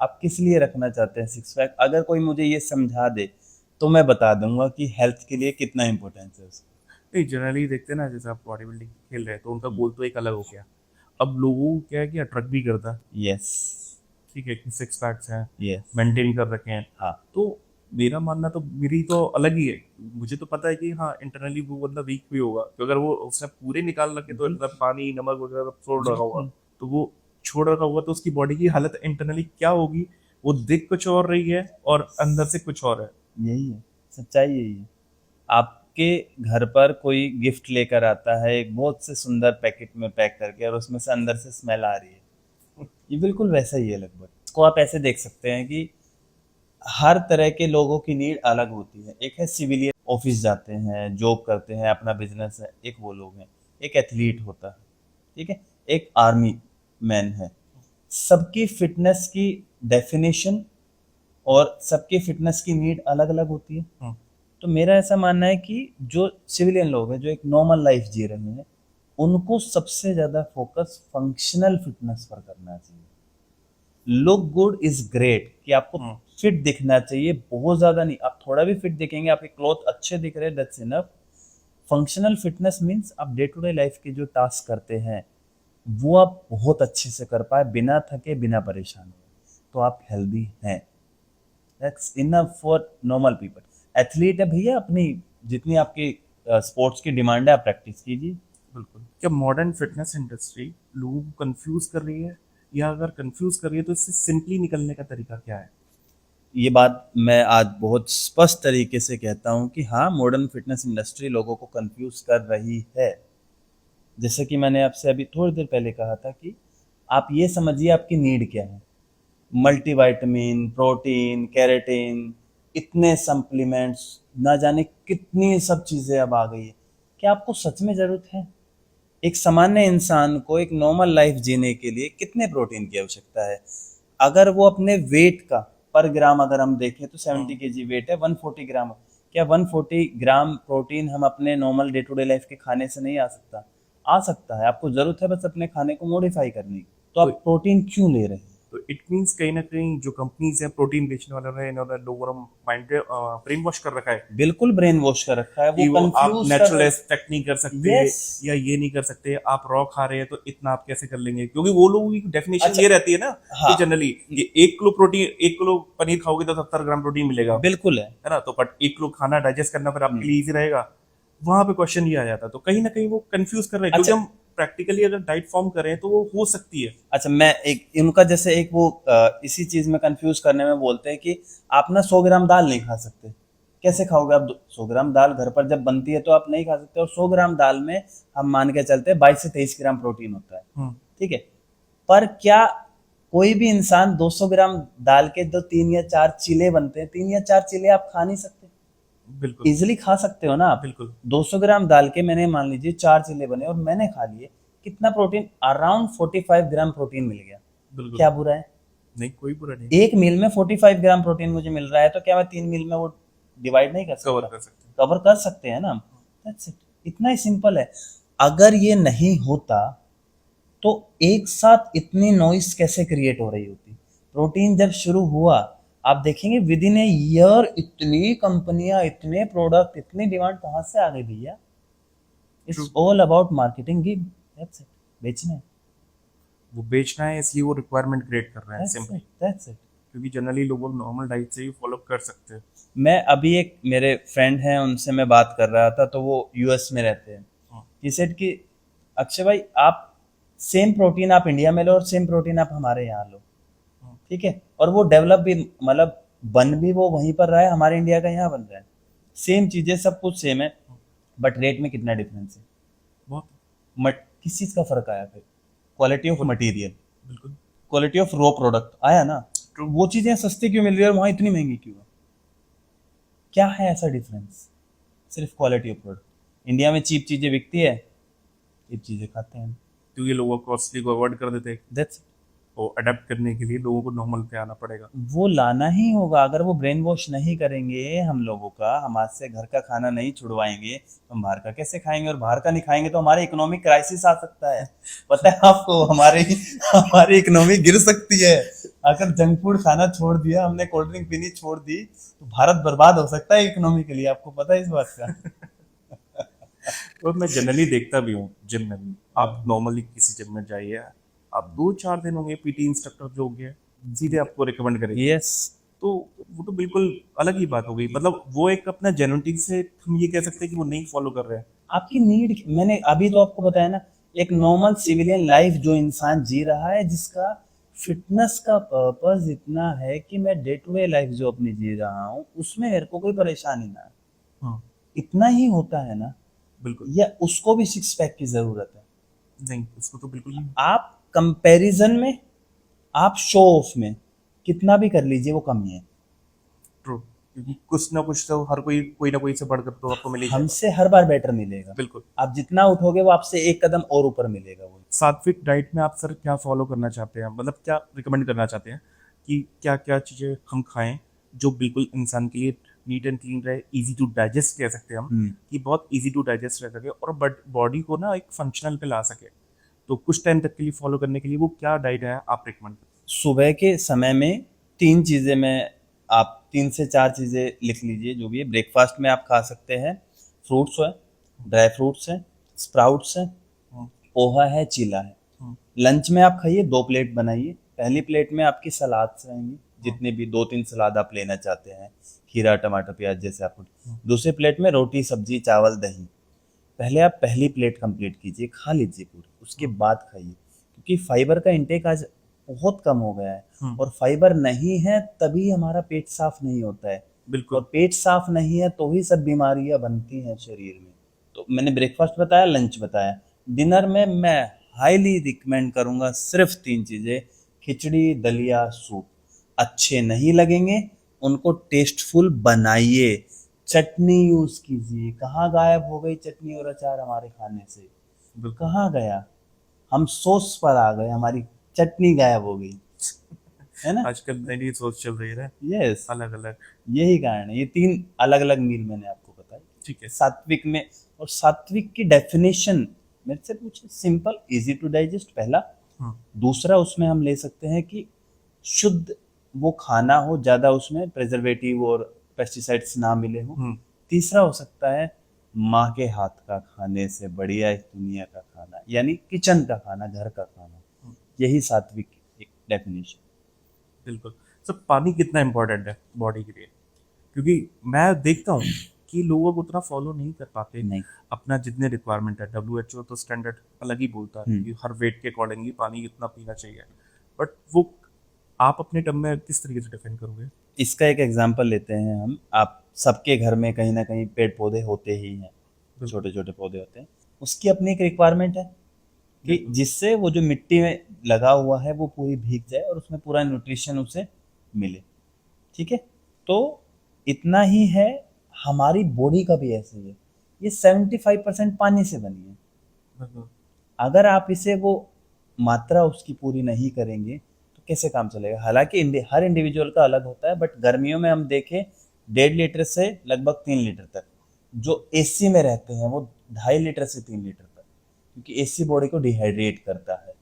S1: आप किस लिए रखना चाहते हैं सिक्स पैक। अगर कोई मुझे ये समझा दे तो मैं बता दूंगा कि हेल्थ के लिए कितना इम्पोर्टेंस है उसका।
S2: नहीं, जनरली देखते हैं ना, जैसे आप बॉडी बिल्डिंग खेल रहे हैं तो उनका गोल तो एक अलग हो गया। अब लोगों को क्या है कि अट्रैक्ट भी करता है।
S1: यस।
S2: ठीक है कि सिक्स पैक्स हैं,
S1: यस।
S2: मेंटेन कर रखे हैं।
S1: हाँ।
S2: तो मेरा मानना तो मेरी तो अलग ही है। मुझे तो पता है कि हाँ, इंटरनली वो बंदा वीक भी होगा, तो अगर वो उसने पूरे निकाल रखे तो मतलब पानी नमक वगैरह छोड़ रखा होगा,
S1: बिल्कुल।
S2: तो वो छोड़ रखा होगा तो उसकी बॉडी की हालत इंटरनली क्या होगी? वो दिख कुछ और रही है और अंदर से कुछ और है।
S1: यही है, सच्चाई यही है। आपके घर पर कोई गिफ्ट लेकर आता है एक बहुत से सुंदर पैकेट में पैक करके, और उसमें से अंदर से स्मेल आ रही है, ये बिल्कुल वैसा ही है लगभग। इसको आप ऐसे देख सकते हैं कि हर तरह के लोगों की नीड अलग होती है। एक है सिविलियन, ऑफिस जाते हैं, जॉब करते हैं, अपना बिजनेस है, एक वो लोग हैं। एक एथलीट होता है, ठीक है, एक आर्मी मैन है। सबकी फिटनेस की डेफिनेशन और सबकी फिटनेस की नीड अलग अलग होती है। तो मेरा ऐसा मानना है कि जो सिविलियन लोग हैं, जो एक नॉर्मल लाइफ जी रहे हैं, उनको सबसे ज़्यादा फोकस फंक्शनल फिटनेस पर करना चाहिए। लुक गुड इज ग्रेट, कि आपको फिट दिखना चाहिए, बहुत ज़्यादा नहीं। आप थोड़ा भी फिट दिखेंगे, आपके क्लॉथ अच्छे दिख रहे हैं, that's enough. Functional fitness means आप डे टू डे लाइफ के जो टास्क करते हैं वो आप बहुत अच्छे से कर पाए, बिना थके, बिना परेशान हुए, तो आप हेल्दी हैं। That's enough for normal people. Athlete है भैया, अपनी जितनी आपकी स्पोर्ट्स की डिमांड है आप प्रैक्टिस कीजिए।
S2: बिल्कुल। क्या मॉडर्न फिटनेस इंडस्ट्री लोगों को कंफ्यूज कर रही है, या अगर कंफ्यूज कर रही है तो इससे सिंपली निकलने का तरीका क्या है?
S1: ये बात मैं आज बहुत स्पष्ट तरीके से कहता हूँ कि हाँ, मॉडर्न फिटनेस इंडस्ट्री लोगों को कंफ्यूज कर रही है। जैसे कि मैंने आपसे अभी थोड़ी देर पहले कहा था कि आप ये समझिए आपकी नीड क्या है। मल्टीविटामिन, प्रोटीन, केराटिन, इतने सप्लीमेंट्स, ना जाने कितनी सब चीज़ें अब आ गई है। क्या आपको सच में ज़रूरत है? एक सामान्य इंसान को एक नॉर्मल लाइफ जीने के लिए कितने प्रोटीन की आवश्यकता है? अगर वो अपने वेट का पर ग्राम अगर हम देखें तो 70 केजी वेट है, 140 ग्राम। क्या 140 ग्राम प्रोटीन हम अपने normal day to day life के खाने से नहीं आ सकता? आ सकता है। आपको ज़रूरत है बस अपने खाने को मॉडिफाई करने की। तो आप
S2: तो
S1: प्रोटीन क्यों ले रहे हैं?
S2: तो इट मीन्स कहीं ना कहीं जो कंपनीज हैं प्रोटीन बेचने वाले हैं, इन्होंने लोगों को माइंड ब्रेन वॉश कर रखा है
S1: बिल्कुल ब्रेन वॉश कर रखा है,
S2: कि
S1: वो
S2: वो आप
S1: कंफ्यूज कर
S2: नेचुरल
S1: रहे
S2: एक्सट्रैक्ट नहीं कर सकते,
S1: यस।
S2: या ये नहीं कर सकते, आप रॉ खा रहे हैं तो इतना आप कैसे कर लेंगे, क्योंकि वो लोगों की डेफिनेशन
S1: अच्छा,
S2: ये रहती है ना कि
S1: हाँ,
S2: जनरली ये 1 किलो प्रोटीन, 1 किलो पनीर खाओगे तो 70 ग्राम प्रोटीन मिलेगा,
S1: बिल्कुल है।
S2: है ना? तो बट 1 किलो खाना डाइजेस्ट करना फिर आपके
S1: हम्म।
S2: लिए इजी रहेगा। वहां पे क्वेश्चन ये आ जाता है, तो कहीं ना कहीं वो कंफ्यूज कर रहे हैं, क्योंकि
S1: अच्छा,
S2: हम प्रैक्टिकली अगर डाइट फॉर्म करें तो वो हो सकती है।
S1: अच्छा, मैं एक इनका जैसे एक वो इसी चीज में कंफ्यूज करने में बोलते हैं कि आप ना 100 ग्राम दाल नहीं खा सकते। कैसे खाओगे आप? 100 ग्राम दाल घर पर जब बनती है तो आप नहीं खा सकते, और 100 ग्राम दाल में हम मान के चलते हैं 22 से 23 ग्राम प्रोटीन होता है।
S2: हम्म।
S1: ठीक है। पर क्या कोई भी इंसान 200 ग्राम दाल के जो 3 या 4 चीले बनते हैं, 3 या 4 चीले आप खा नहीं सकते?
S2: बिल्कुल।
S1: इजिली खा सकते हो ना आप।
S2: बिल्कुल।
S1: 200 ग्राम दाल के मैंने मान लीजिए 4 चीले बने और मैंने खा लिए, कितना प्रोटीन? अराउंड 45 ग्राम प्रोटीन मिल गया।
S2: बिल्कुल।
S1: क्या बुरा है?
S2: नहीं, कोई बुरा नहीं।
S1: एक मील में 45 ग्राम प्रोटीन मुझे मिल रहा है, तो क्या मैं 3 मील में वो डिवाइड नहीं कर
S2: कवर
S1: सकता?
S2: कर सकते हैं।
S1: कवर कर सकते हैं ना हम। That's it. इतना ही सिंपल है। अगर ये नहीं होता तो एक साथ इतनी नॉइस कैसे क्रिएट हो रही होती? प्रोटीन जब शुरू हुआ, आप देखेंगे विद इन ए ईयर इतनी कंपनियां, इतने प्रोडक्ट, इतनी डिमांड कहाँ से आ गई भैया?
S2: True.
S1: It's all about marketing give. That's it. बेचना है।
S2: वो बेचना है, इसलिए वो रिक्वायरमेंट क्रिएट कर रहे हैं
S1: that's
S2: simply,
S1: it. That's it.
S2: क्योंकि जनरली लोग नॉर्मल डाइट से ही फॉलो कर सकते हैं।
S1: मैं अभी एक मेरे फ्रेंड हैं उनसे मैं बात कर रहा था, तो वो यूएस में रहते हैं।
S2: हाँ।
S1: ही सेड कि अक्षय भाई, आप सेम प्रोटीन आप इंडिया में लो और सेम प्रोटीन आप हमारे यहाँ लो।
S2: हाँ।
S1: ठीक है। और वो डेवलप भी, मतलब बन भी वो वहीं पर रहा है, हमारे इंडिया का यहाँ बन रहा है। सेम चीजें, सब कुछ सेम है, बट रेट में कितना डिफरेंस है?
S2: बहुत।
S1: मट किस चीज का फर्क आया फिर? क्वालिटी ऑफ मटेरियल,
S2: बिल्कुल।
S1: क्वालिटी ऑफ रॉ प्रोडक्ट आया ना।
S2: ट्रू।
S1: वो चीजें सस्ती क्यों मिल रही है और वहां इतनी महंगी क्यों है? क्या है ऐसा डिफरेंस? सिर्फ क्वालिटी ऑफ प्रोडक्ट। इंडिया में चीप चीजें बिकती है, चीप चीजें खाते हैं।
S2: क्योंकि लोग कॉस्टली को अवॉइड कर देते हैं,
S1: दैट्स
S2: और अडेप्ट करने के लिए लोगों को नॉर्मल पे आना पड़ेगा।
S1: वो लाना ही होगा। अगर वो ब्रेन वॉश नहीं करेंगे हम लोगों का, हमारे से घर का खाना नहीं छुड़वाएंगे, तो हम बाहर का कैसे खाएंगे? और बाहर का नहीं खाएंगे तो हमारे इकोनॉमिक क्राइसिस आ सकता है। पता है आपको, हमारी इकोनॉमी गिर सकती है। अगर जंक फूड खाना छोड़ दिया हमने, कोल्ड ड्रिंक पीनी छोड़ दी, तो भारत बर्बाद हो सकता है इकोनॉमी के लिए। आपको पता है इस बात का?
S2: और मैं जनरली देखता भी हूँ जिम में भी, आप नॉर्मली किसी जिम में जाइए, आप 2-4 दिन होंगे, पीटी इंस्ट्रक्टर जो होंगे सीधे आपको रिकमेंड करेंगे,
S1: यस।
S2: तो वो तो बिल्कुल अलग ही बात हो गई। मतलब वो एक अपना जेनेटिक से हम ये कह सकते हैं कि वो नहीं फॉलो कर रहे हैं।
S1: आपकी नीड, मैंने अभी तो आपको बताया ना, एक नॉर्मल सिविलियन लाइफ जो इंसान जी रहा है, जिसका फिटनेस का पर्पस इतना है कि मैं डे टू डे लाइफ जो अपनी जी रहा हूँ उसमें मेरे को कोई परेशानी ना है,
S2: हाँ।
S1: इतना ही होता है ना।
S2: बिल्कुल।
S1: या उसको भी 6 पैक की जरूरत है?
S2: नहीं, उसको तो बिल्कुल नहीं।
S1: आप कंपैरिजन में, आप शो ऑफ में कितना भी कर लीजिए, वो कमी है।
S2: ट्रू। क्योंकि कुछ ना कुछ तो हर कोई ना कोई से बढ़कर तो आपको मिल ही जाएगा।
S1: हमसे हर बार बेटर मिलेगा।
S2: बिल्कुल।
S1: आप जितना उठोगे वो आपसे एक कदम और ऊपर मिलेगा। वो
S2: सात्विक डाइट में आप सर क्या फॉलो करना चाहते हैं, मतलब क्या रिकमेंड करना चाहते हैं कि क्या क्या चीज़ें हम खाएं जो बिल्कुल इंसान के लिए नीट एंड क्लीन रहे, इजी टू डाइजेस्ट कह सकते हैं हम, कि बहुत इजी टू डाइजेस्ट रह सके और बट बॉडी को ना एक फंक्शनल पे ला सके, तो कुछ टाइम तक के लिए फॉलो करने के लिए वो क्या डाइट है आप रिकमेंड?
S1: सुबह के समय में 3 चीज़ें में, आप 3 से 4 चीज़ें लिख लीजिए जो भी है। ब्रेकफास्ट में आप खा सकते हैं, फ्रूट्स है, ड्राई फ्रूट्स है, स्प्राउट्स है, पोहा है, चीला है। लंच में आप खाइए, 2 प्लेट बनाइए। पहली प्लेट में आपकी सलाद रहेंगी जितने भी 2-3 सलाद आप लेना चाहते हैं, खीरा, टमाटर, प्याज जैसे आपको। दूसरी प्लेट में रोटी, सब्जी, चावल, दही। पहले आप पहली प्लेट कंप्लीट कीजिए, खा लीजिए पूरी, उसके बाद खाइए, क्योंकि फाइबर का इंटेक आज बहुत कम हो गया है, और फाइबर नहीं है तभी हमारा पेट साफ नहीं होता है,
S2: बिल्कुल।
S1: और पेट साफ नहीं है तो ही सब बीमारियां बनती हैं शरीर में। तो मैंने ब्रेकफास्ट बताया, लंच बताया, डिनर में मैं हाईली रिकमेंड करूंगा सिर्फ 3 चीजें, खिचड़ी, दलिया, सूप। अच्छे नहीं लगेंगे, उनको टेस्टफुल बनाइए। चटनी यूज कीजिए। कहाँ गायब हो गई चटनी और अचार हमारे खाने से?
S2: बिल्कुल।
S1: कहाँ गया? हम सॉस पर आ गए, हमारी चटनी गायब हो गई, है ना?
S2: आजकल नई नई सोच चल रही है,
S1: यस,
S2: अलग अलग।
S1: यही कारण है। ये 3 अलग अलग मील मैंने आपको बताई।
S2: ठीक है।
S1: सात्विक में, और सात्विक की डेफिनेशन मेरे से पूछे, सिंपल, इजी टू डाइजेस्ट, पहला। दूसरा, उसमें हम ले सकते हैं कि शुद्ध वो खाना हो, ज्यादा उसमें प्रिजर्वेटिव और पेस्टिसाइड्स ना मिले हो। तीसरा हो सकता है माँ के हाथ का खाने से बढ़िया इस दुनिया का खाना, यानी किचन का खाना, घर का खाना। यही सात्विक की एक डेफिनेशन।
S2: बिल्कुल। सब पानी कितना इम्पोर्टेंट है बॉडी के लिए, क्योंकि मैं देखता हूँ कि लोग उतना फॉलो नहीं कर पाते
S1: नहीं।
S2: अपना जितने रिक्वायरमेंट है। WHO तो स्टैंडर्ड अलग ही बोलता है कि हर वेट के अकॉर्डिंग ही पानी कितना पीना चाहिए, बट वो आप अपने टर्म में किस तरीके से डिफाइन करोगे?
S1: इसका एक एग्जांपल लेते हैं हम। आप सबके घर में कहीं ना कहीं पेड़ पौधे होते ही हैं, छोटे छोटे पौधे होते हैं। उसकी अपनी एक रिक्वायरमेंट है कि जिससे वो जो मिट्टी में लगा हुआ है वो पूरी भीग जाए और उसमें पूरा न्यूट्रिशन उसे मिले। ठीक है, तो इतना ही है। हमारी बॉडी का भी ऐसे ही है, ये 75% पानी से बनी है। अगर आप इसे वो मात्रा उसकी पूरी नहीं करेंगे तो कैसे काम चलेगा? हालांकि हर इंडिविजुअल का अलग होता है, बट गर्मियों में हम देखें 1.5 लीटर से लगभग 3 लीटर तक, जो एसी में रहते हैं वो 2.5 लीटर से 3 लीटर तक, क्योंकि एसी बॉडी को डिहाइड्रेट करता है।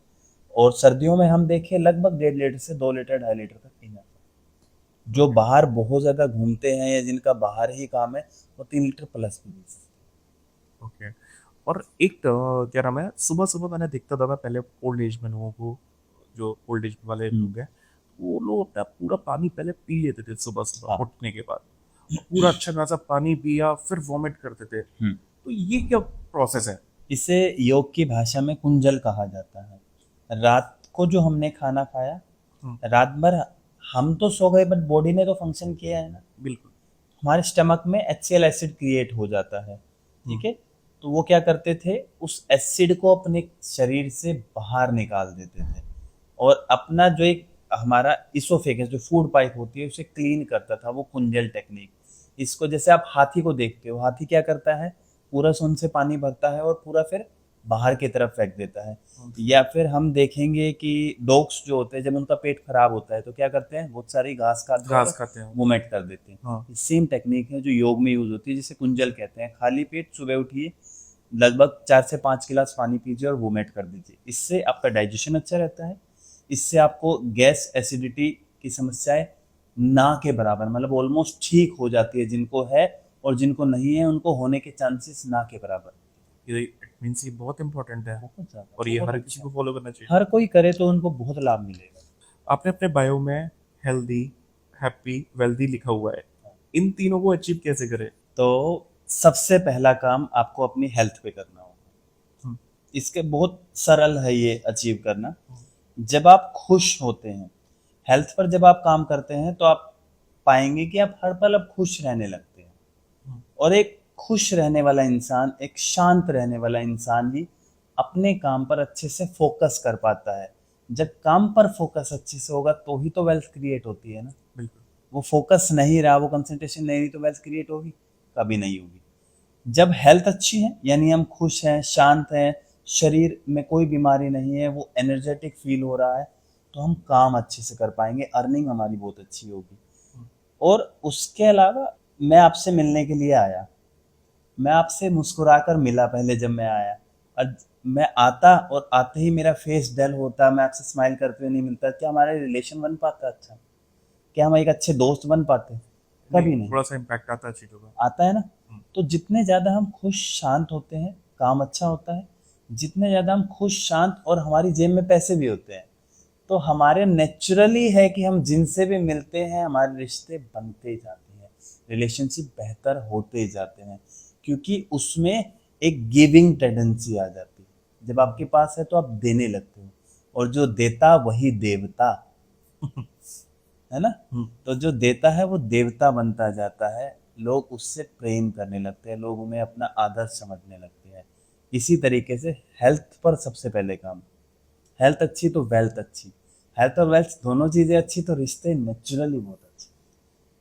S1: और सर्दियों में हम देखें लगभग 1.5 लीटर से 2 लीटर, 2.5 लीटर तक पीना। जो बाहर बहुत ज्यादा घूमते हैं या जिनका बाहर ही काम है, वो 3 लीटर प्लस भी पी सकते।
S2: ओके। और एक क्या नाम है, सुबह सुबह मैंने देखता था मैं पहले ओल्ड एज में लोगों को, जो ओल्ड एज वाले लोग हैं, वो लोग अपना पूरा पानी पहले पी लेते थे सुबह सुबह
S1: हाँ।
S2: उठने के बाद, और पूरा अच्छा खासा पानी पिया फिर वॉमिट करते थे। तो ये क्या प्रोसेस है?
S1: इसे योग की भाषा में कुंजल कहा जाता है। रात को जो हमने खाना खाया, रात भर हम तो सो गए, बट बॉडी ने तो फंक्शन किया है ना।
S2: बिल्कुल।
S1: हमारे स्टमक में HCl एसिड क्रिएट हो जाता है। ठीक है, तो वो क्या करते थे, उस एसिड को अपने शरीर से बाहर निकाल देते थे, और अपना जो एक हमारा इसोफेगस जो फूड पाइप होती है उसे क्लीन करता था, वो कुंजल टेक्निक। इसको जैसे आप हाथी को देखते हो, हाथी क्या करता है, पूरा सूंड से पानी भरता है और पूरा फिर बाहर की तरफ फेंक देता है। या फिर हम देखेंगे कि डॉग्स जो होते हैं, जब उनका पेट खराब होता है तो क्या करते हैं, बहुत सारी घास खाते हैं, वोमिट कर देते हैं। सेम टेक्निक है जो योग में यूज होती है, जिसे कुंजल कहते हैं। खाली पेट सुबह उठिए, लगभग 4 से 5 गिलास पानी पीजिए और वोमिट कर दीजिए। इससे आपका डाइजेशन अच्छा रहता है, इससे आपको गैस एसिडिटी की समस्याएं ना के बराबर, मतलब ऑलमोस्ट ठीक हो जाती है जिनको है, और जिनको नहीं है उनको होने के चांसेस ना के बराबर।
S2: ये इट मींस ये बहुत इंपॉर्टेंट है,
S1: बहुत ज्यादा,
S2: और ये
S1: बहुत
S2: हर
S1: अच्छा।
S2: किसी को फॉलो करना चाहिए।
S1: हर कोई करे तो उनको बहुत लाभ मिलेगा।
S2: आपने अपने बायो में हेल्दी, हैप्पी, वेल्दी लिखा हुआ है, इन तीनों को अचीव कैसे करें?
S1: तो सबसे पहला काम आपको अपनी हेल्थ पे करना होगा। इसके बहुत सरल है ये अचीव करना। जब आप खुश होते हैं, हेल्थ पर जब आप काम करते हैं, तो आप पाएंगे कि आप हर पल अब खुश रहने लगते हैं। और एक खुश रहने वाला इंसान, एक शांत रहने वाला इंसान ही अपने काम पर अच्छे से फोकस कर पाता है। जब काम पर फोकस अच्छे से होगा तो ही तो वेल्थ क्रिएट होती है ना।
S2: बिल्कुल।
S1: वो फोकस नहीं रहा, वो कंसंट्रेशन नहीं रही, तो वेल्थ क्रिएट होगी? कभी नहीं होगी। जब हेल्थ अच्छी है, यानी हम खुश हैं, शांत हैं, शरीर में कोई बीमारी नहीं है, वो एनर्जेटिक फील हो रहा है, तो हम काम अच्छे से कर पाएंगे, अर्निंग हमारी बहुत अच्छी होगी। और उसके अलावा मैं आपसे मिलने के लिए आया, मैं आपसे मुस्कुराकर मिला पहले जब मैं आया, और मैं आता और आते ही मेरा फेस डल होता, मैं आपसे स्माइल करते हुए नहीं मिलता, क्या हमारा रिलेशन बन पाता? अच्छा, क्या हम एक अच्छे दोस्त बन पाते? कभी नहीं।
S2: थोड़ा सा इम्पैक्ट आता है चीजों का।
S1: आता है ना। तो जितने ज़्यादा हम खुश शांत होते हैं, काम अच्छा होता है। जितने ज़्यादा हम खुश शांत और हमारी जेब में पैसे भी होते हैं, तो हमारे नेचुरली है कि हम जिनसे भी मिलते हैं हमारे रिश्ते बनते जाते हैं, रिलेशनशिप बेहतर होते जाते हैं, क्योंकि उसमें एक गिविंग टेंडेंसी आ जाती है। जब आपके पास है तो आप देने लगते हो, और जो देता वही देवता, है ना। तो जो देता है वो देवता बनता जाता है, लोग उससे प्रेम करने लगते हैं, लोग उन्हें अपना आदर्श समझने लगते हैं। इसी तरीके से हेल्थ पर सबसे पहले काम, हेल्थ अच्छी तो वेल्थ अच्छी, हेल्थ और वेल्थ दोनों चीजें अच्छी तो रिश्ते नेचुरली बहुत अच्छे।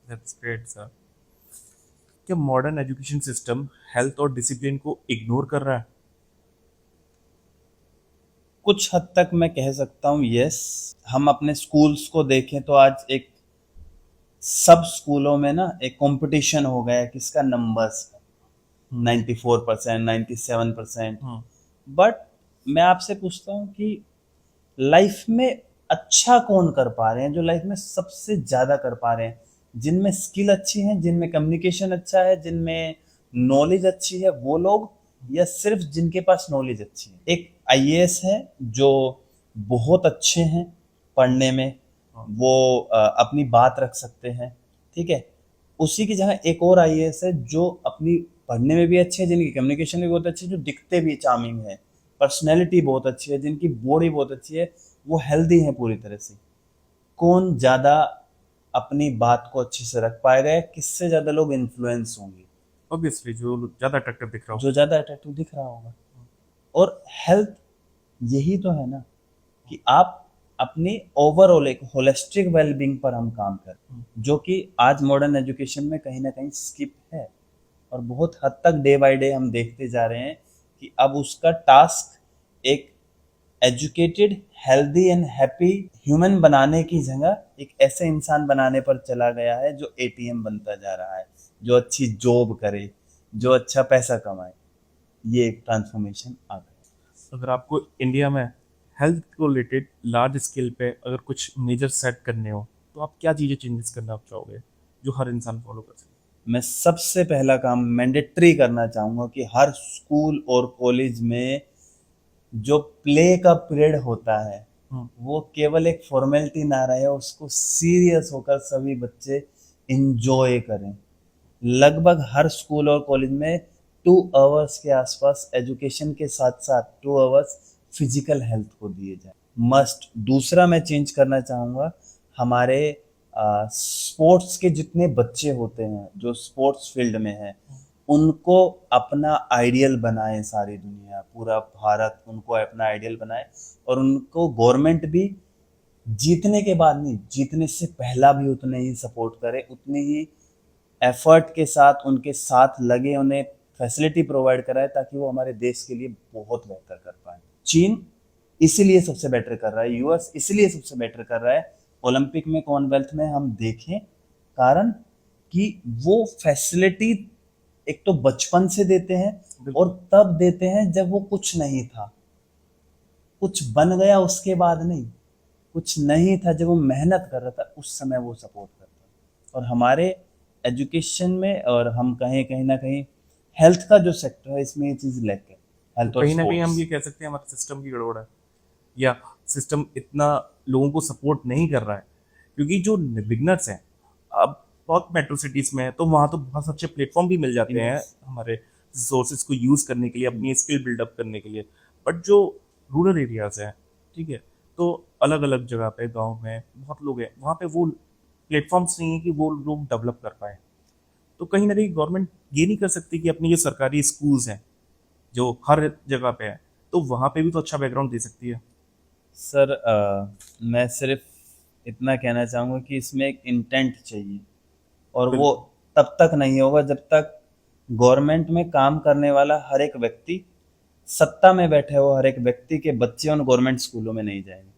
S2: That's great sir. क्या मॉडर्न एजुकेशन सिस्टम हेल्थ और डिसिप्लिन को इग्नोर कर रहा है?
S1: कुछ हद तक मैं कह सकता हूँ यस। हम अपने स्कूल्स को देखें तो आज एक सब स्कूलों में ना एक कंपटीशन हो गया है किसका नंबर्स, 94%, 97%। बट मैं आपसे पूछता हूँ कि लाइफ में अच्छा कौन कर पा रहे हैं, जो लाइफ में सबसे ज्यादा कर पा रहे हैं, जिनमें स्किल अच्छी है, जिनमें कम्युनिकेशन अच्छा है, जिनमें नॉलेज अच्छी है, वो लोग, या सिर्फ जिनके पास नॉलेज अच्छी है। एक आईएएस है जो बहुत अच्छे हैं पढ़ने में, वो अपनी बात रख सकते हैं, ठीक है। उसी की जगह एक और आईएएस है जो अपनी पढ़ने में भी अच्छे हैं, जिनकी कम्युनिकेशन भी बहुत अच्छी है, जो दिखते भी चार्मिंग है, पर्सनैलिटी बहुत अच्छी है, जिनकी बॉडी बहुत अच्छी है, वो हेल्दी है पूरी तरह से। कौन ज़्यादा अपनी बात को अच्छे से रख पाएगा, या किससे ज़्यादा लोग इन्फ्लुएंस होंगे,
S2: ऑब्वियसली जो ज़्यादा अट्रैक्टिव दिख रहा हो।
S1: जो ज़्यादा अट्रैक्टिव दिख रहा होगा। और हेल्थ यही तो है ना, कि आप अपनी ओवरऑल एक होलिस्टिक वेलबींग पर हम काम करें, जो कि आज मॉडर्न एजुकेशन में कहीं ना कहीं स्किप है। और बहुत हद तक डे बाय डे हम देखते जा रहे हैं कि अब उसका टास्क एक educated, healthy and happy human बनाने की जगह एक ऐसे इंसान बनाने पर चला गया है जो एटीएम बनता जा रहा है, जो अच्छी जॉब करे, जो अच्छा पैसा कमाए। ये एक ट्रांसफॉर्मेशन आ गया।
S2: अगर आपको इंडिया में हेल्थ को रिलेटेड लार्ज स्केल पे अगर कुछ मेजर सेट करने हो तो आप क्या चीज़ें चेंजेस करना चाहोगे जो हर इंसान फॉलो कर सके?
S1: मैं सबसे पहला काम मैंडेटरी करना चाहूँगा कि हर स्कूल और कॉलेज में जो प्ले का पीरियड होता है वो केवल एक फॉर्मेलिटी ना रहे, उसको सीरियस होकर सभी बच्चे इंजॉय करें। लगभग हर स्कूल और कॉलेज में 2 आवर्स के आसपास एजुकेशन के साथ साथ 2 आवर्स फिजिकल हेल्थ को दिए जाए, मस्ट। दूसरा मैं चेंज करना चाहूँगा, हमारे स्पोर्ट्स के जितने बच्चे होते हैं जो स्पोर्ट्स फील्ड में हैं, उनको अपना आइडियल बनाए, सारी दुनिया पूरा भारत उनको अपना आइडियल बनाए, और उनको गवर्नमेंट भी जीतने के बाद नहीं, जीतने से पहला भी उतने ही सपोर्ट करे, उतनी ही एफर्ट के साथ उनके साथ लगे, उन्हें फैसिलिटी प्रोवाइड कराए, ताकि वो हमारे देश के लिए बहुत बेहतर कर पाए। चीन इसीलिए सबसे बेटर कर रहा है, यूएस इसीलिए सबसे बेटर कर रहा है ओलंपिक में, कॉमनवेल्थ में हम देखें, कारण कि वो फैसिलिटी एक तो बचपन से देते हैं, और तब देते हैं जब वो कुछ नहीं था, कुछ बन गया उसके बाद नहीं, कुछ नहीं था जब वो मेहनत कर रहा था उस समय वो सपोर्ट करता। और हमारे एजुकेशन में, और हम कहें कहीं ना कहीं हेल्थ का जो सेक्टर है इसमें ये चीज़ लैक है, हेल्थ और
S2: कहीं ना कहीं हम
S1: स्पोर्ट्स।
S2: ये कह सकते हैं हमारे सिस्टम की गड़बड़ है, या सिस्टम इतना लोगों को सपोर्ट नहीं कर रहा है। क्योंकि जो बिगनर्स हैं, अब बहुत मेट्रो सिटीज़ में है तो वहाँ तो बहुत अच्छे प्लेटफॉर्म भी मिल जाते हैं हमारे रिसोर्सेज को यूज़ करने के लिए, अपनी स्किल बिल्डअप करने के लिए। बट जो रूरल एरियाज हैं, ठीक है, तो अलग अलग जगह पे गांव में बहुत लोग हैं, वहाँ पे वो प्लेटफॉर्म्स नहीं है कि वो लोग डेवलप कर पाए। तो कहीं ना कहीं गवर्नमेंट ये नहीं कर सकती कि अपनी जो सरकारी स्कूल्स हैं जो हर जगह पे है, तो वहाँ पे भी तो अच्छा बैकग्राउंड दे सकती है।
S1: सर मैं सिर्फ इतना कहना चाहूँगा कि इसमें एक इंटेंट चाहिए, और वो
S2: बिल्कुल।
S1: तब तक नहीं होगा जब तक गवर्नमेंट में काम करने वाला हर एक व्यक्ति, सत्ता में बैठे हो हर एक व्यक्ति के बच्चे उन गवर्नमेंट स्कूलों में नहीं जाएंगे,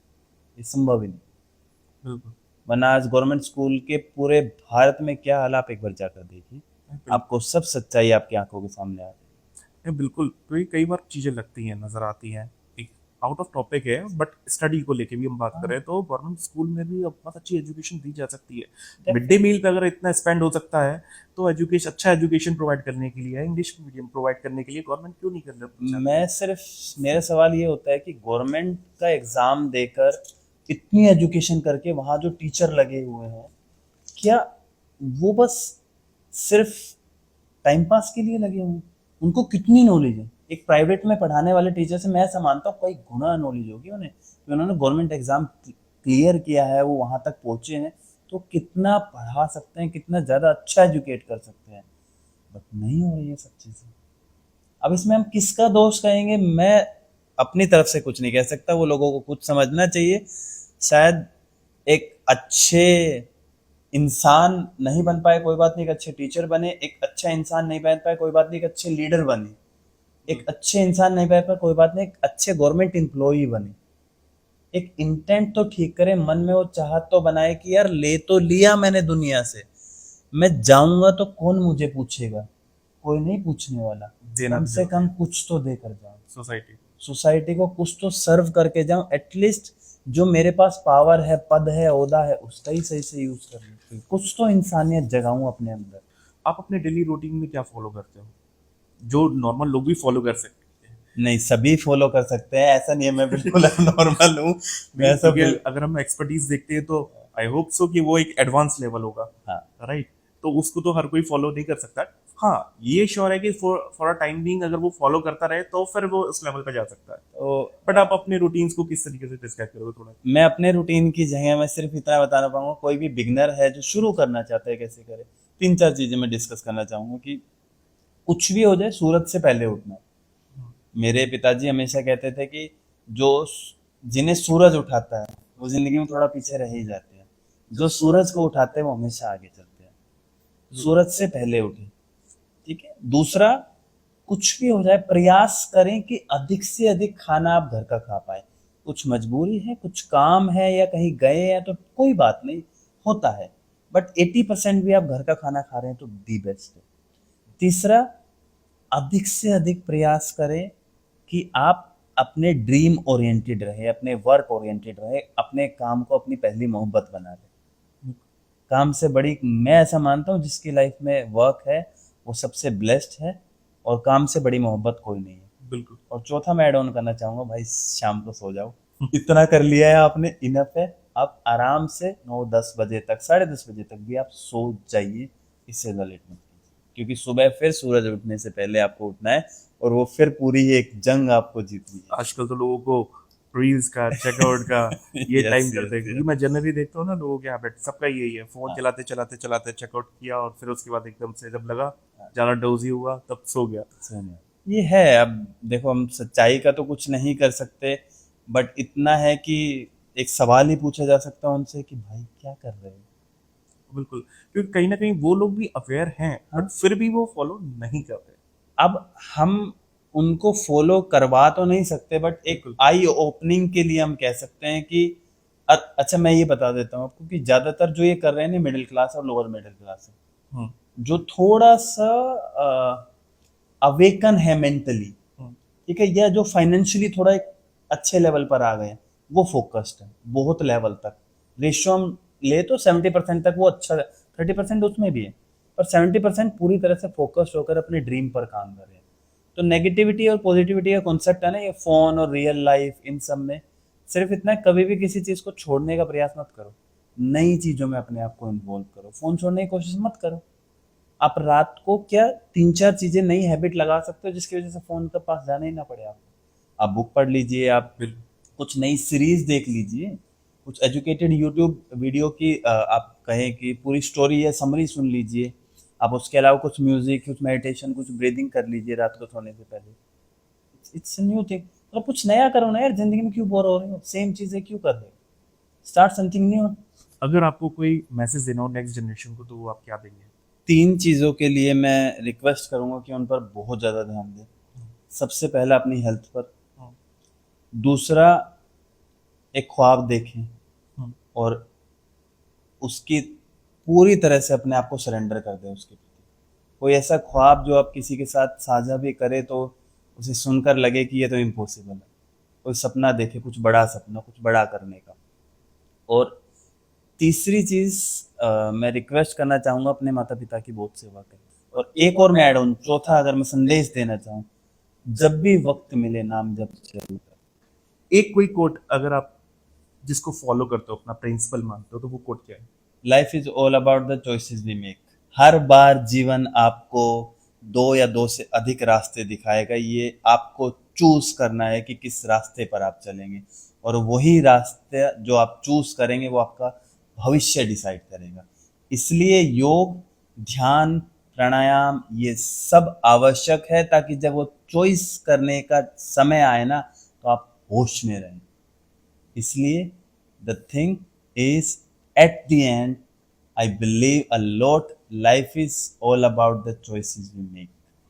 S1: ये संभव ही नहीं।
S2: बिल्कुल।
S1: वरना आज गवर्नमेंट स्कूल के पूरे भारत में क्या हाल, आप एक बार जाकर देखिए,
S2: बिल्कुल।
S1: आपको सब सच्चाई आपकी आंखों के सामने आ
S2: बिल्कुल, तो ये कई बार चीज़ें लगती हैं, नज़र आती हैं। एक आउट ऑफ टॉपिक है, बट स्टडी को लेके भी हम बात करें तो गवर्नमेंट स्कूल में भी अब बहुत अच्छी एजुकेशन दी जा सकती है। मिड डे मील पे अगर इतना स्पेंड हो सकता है तो एजुकेशन, अच्छा एजुकेशन प्रोवाइड करने के लिए, इंग्लिश मीडियम प्रोवाइड करने के लिए गवर्नमेंट क्यों नहीं करना चाहती?
S1: मैं सिर्फ, मेरा सवाल ये होता है कि गवर्नमेंट का एग्ज़ाम देकर इतनी एजुकेशन करके वहाँ जो टीचर लगे हुए हैं, क्या वो बस सिर्फ टाइम पास के लिए लगे हुए हैं? उनको कितनी नॉलेज है? एक प्राइवेट में पढ़ाने वाले टीचर से मैं ऐसा मानता हूँ कई गुना नॉलेज होगी उन्हें, कि उन्होंने गवर्नमेंट एग्जाम क्लियर किया है, वो वहाँ तक पहुँचे हैं, तो कितना पढ़ा सकते हैं, कितना ज़्यादा अच्छा एजुकेट कर सकते हैं, बट नहीं हो रही है सब चीज़ें। अब इसमें हम किसका दोष कहेंगे? मैं अपनी तरफ से कुछ नहीं कह सकता, वो लोगों को कुछ समझना चाहिए। शायद एक अच्छे इंसान नहीं बन पाए कोई बात नहीं, एक अच्छे टीचर बने, एक अच्छा इंसान नहीं बन पाए कोई बात नहीं, एक अच्छे लीडर बने, एक अच्छे इंसान नहीं बन पाए कोई बात नहीं, एक अच्छे गवर्नमेंट एम्प्लॉई बने। एक इंटेंट तो ठीक करे, मन में वो चाहत तो बनाए कि यार ले तो लिया मैंने दुनिया से, मैं जाऊंगा तो कौन मुझे पूछेगा? कोई नहीं पूछने वाला।
S2: देना
S1: कम
S2: भी
S1: से
S2: जरूरी
S1: कम
S2: है
S1: कुछ तो देकर जाऊं,
S2: सोसाइटी।
S1: सोसाइटी को कुछ तो सर्व करके जाऊं, एटलीस्ट जो मेरे पास पावर है, पद है, ओहदा है, उसका ही सही से यूज कर लूं, कुछ तो इंसानियत जगाऊं अपने अंदर।
S2: आप अपने डेली रूटीन में क्या फॉलो करते हो जो नॉर्मल लोग भी फॉलो कर सकते हैं?
S1: नहीं, सभी फॉलो कर सकते हैं, ऐसा नहीं है मैं बिल्कुल नॉर्मल हूँ। मैं
S2: नहीं,
S1: ऐसा
S2: क्योंकि अगर हम एक्सपर्टीज देखते हैं तो आई होप सो कि वो एक एडवांस लेवल होगा,
S1: हाँ,
S2: राइट? तो उसको तो हर कोई फॉलो नहीं कर सकता। हाँ, ये श्योर है कि फॉर अ टाइम बीइंग अगर वो फॉलो करता रहे तो फिर वो उस लेवल पे जा सकता है।
S1: तो
S2: बट आप अपने रूटीन्स को किस तरीके से डिस्क्राइब करोगे थोड़ा?
S1: मैं अपने रूटीन की जगह मैं सिर्फ इतना बताना पाऊंगा, कोई भी बिगनर है जो शुरू करना चाहता है कैसे करे, तीन चार चीजें मैं डिस्कस करना चाहूंगा कि कुछ भी हो जाए सूरज से पहले उठना। मेरे पिताजी हमेशा कहते थे कि जो जिन्हें सूरज उठाता है वो जिंदगी में थोड़ा पीछे रह ही जाते हैं, जो सूरज को उठाते हैं वो हमेशा आगे चलते हैं। सूरज से पहले उठे, ठीक है। दूसरा, कुछ भी हो जाए प्रयास करें कि अधिक से अधिक खाना आप घर का खा पाए। कुछ मजबूरी है, कुछ काम है, या कहीं गए हैं तो कोई बात नहीं, होता है, बट 80% भी आप घर का खाना खा रहे हैं तो दी बेस्ट है। तीसरा, अधिक से अधिक प्रयास करें कि आप अपने ड्रीम ओरिएंटेड रहे, अपने वर्क ओरिएंटेड रहे, अपने काम को अपनी पहली मोहब्बत बना रहे। काम से बड़ी, मैं ऐसा मानता हूँ जिसकी लाइफ में वर्क है वो सबसे ब्लेस्ड है, और काम से बड़ी मोहब्बत कोई नहीं है।
S2: बिल्कुल।
S1: और चौथा मैं ऐड ऑन करना चाहूंगा, भाई शाम को सो जाओ, इतना कर लिया है आपने, इनफ है। आप आराम से 9-10 बजे तक, 10:30 बजे तक भी आप सो जाइए, इससे ज़्यादा लेट मत कीजिए, क्योंकि सुबह फिर सूरज उठने से पहले आपको उठना है, और वो फिर पूरी एक जंग आपको जीतनी है।
S2: आजकल तो लोगों को रील्स का, चेकआउट का ये टाइम
S1: यस
S2: करते
S1: यस
S2: हैं, क्योंकि
S1: यस।
S2: मैं जनरली देखता हूँ ना लोगों के हैबिट सबका यही है, फोन
S1: हाँ
S2: चलाते चलाते चलाते चेकआउट किया और फिर उसके बाद एकदम से जब लगा
S1: हाँ,
S2: ज्यादा डोजी हुआ तब सो गया।
S1: सुनिए, ये है, अब देखो हम सच्चाई का तो कुछ नहीं कर सकते, बट इतना है कि एक सवाल ही पूछा जा सकता है उनसे कि भाई क्या कर रहे हो?
S2: बिल्कुल, क्योंकि कहीं ना कहीं वो लोग भी अवेयर हैं
S1: हाँ,
S2: बट फिर भी वो फॉलो नहीं कर रहे।
S1: अब हम उनको फॉलो करवा तो नहीं सकते, बट एक
S2: बिल्कुल।
S1: आई ओपनिंग के लिए हम कह सकते हैं कि अच्छा मैं ये बता देता हूँ आपको कि ज़्यादातर जो ये कर रहे हैं ना, मिडिल क्लास और लोअर मिडिल क्लास है,
S2: हम्म।
S1: जो थोड़ा सा अवेकन है मेंटली,
S2: हम्म।
S1: ठीक है, या जो फाइनेंशियली थोड़ा एक अच्छे लेवल पर आ गए हैं, वो फोकस्ड है बहुत लेवल तक। रेशियो हम ले तो 70% तक वो अच्छा है, 30% उसमें भी है, पर 70% पूरी तरह से फोकस्ड होकर अपने ड्रीम पर काम कर रहे हैं। तो नेगेटिविटी और पॉजिटिविटी का कॉन्सेप्ट है ना, ये फोन और रियल लाइफ इन सब में सिर्फ इतना है, कभी भी किसी चीज़ को छोड़ने का प्रयास मत करो, नई चीज़ों में अपने आप को इन्वॉल्व करो। फोन छोड़ने की कोशिश मत करो। आप रात को क्या 3-4 चीजें नई हैबिट लगा सकते हो जिसकी वजह से फोन के पास जाना ही ना पड़े आपको। आप बुक पढ़ लीजिए, आप
S2: बिल्कुल।
S1: कुछ नई सीरीज देख लीजिए, कुछ एजुकेटेड यूट्यूब वीडियो की आप कहें कि पूरी स्टोरी या समरी सुन लीजिए। आप उसके अलावा कुछ म्यूजिक, कुछ मेडिटेशन, कुछ ब्रीदिंग कर लीजिए रात को सोने से पहले। इट्स न्यू थिंग, मतलब कुछ नया करो ना यार, जिंदगी में क्यों बोर हो रहे हो, सेम चीजें क्यों कर रहे हो? Start something new.
S2: अगर आपको कोई मैसेज देना हो नेक्स्ट जनरेशन को तो वो आप क्या देंगे?
S1: 3 चीज़ों के लिए मैं रिक्वेस्ट करूंगा कि उन पर बहुत ज़्यादा ध्यान दें। सबसे पहला अपनी हेल्थ पर,
S2: हम्म।
S1: दूसरा एक ख्वाब देखें
S2: हम्म।
S1: और उसकी पूरी तरह से अपने आप को सरेंडर कर दें उसके प्रति। कोई ऐसा ख्वाब जो आप किसी के साथ साझा भी करें तो उसे सुनकर लगे कि ये तो इम्पॉसिबल है। कोई सपना देखे, कुछ बड़ा सपना, कुछ बड़ा करने का। और तीसरी चीज़, मैं रिक्वेस्ट करना चाहूँगा अपने माता पिता की बहुत सेवा करें। और एक और मैं ऐड ऑन, चौथा अगर मैं संदेश देना चाहूँ, जब भी वक्त मिले नाम जप जरूर करें।
S2: एक कोई कोट अगर आप जिसको फॉलो करते हो, अपना प्रिंसिपल मानते हो, तो वो कोट क्या है?
S1: Life is all about the choices we make. हर बार जीवन आपको दो या दो से अधिक रास्ते दिखाएगा, ये आपको चूज करना है कि किस रास्ते पर आप चलेंगे, और वही रास्ते जो आप चूज करेंगे वो आपका भविष्य डिसाइड करेगा। इसलिए योग, ध्यान, प्राणायाम ये सब आवश्यक है, ताकि जब वो चॉइस करने का समय आए ना, तो आप होश में रहें। इसलिए the thing is, at the end, I believe a lot, life is all about the choices we make.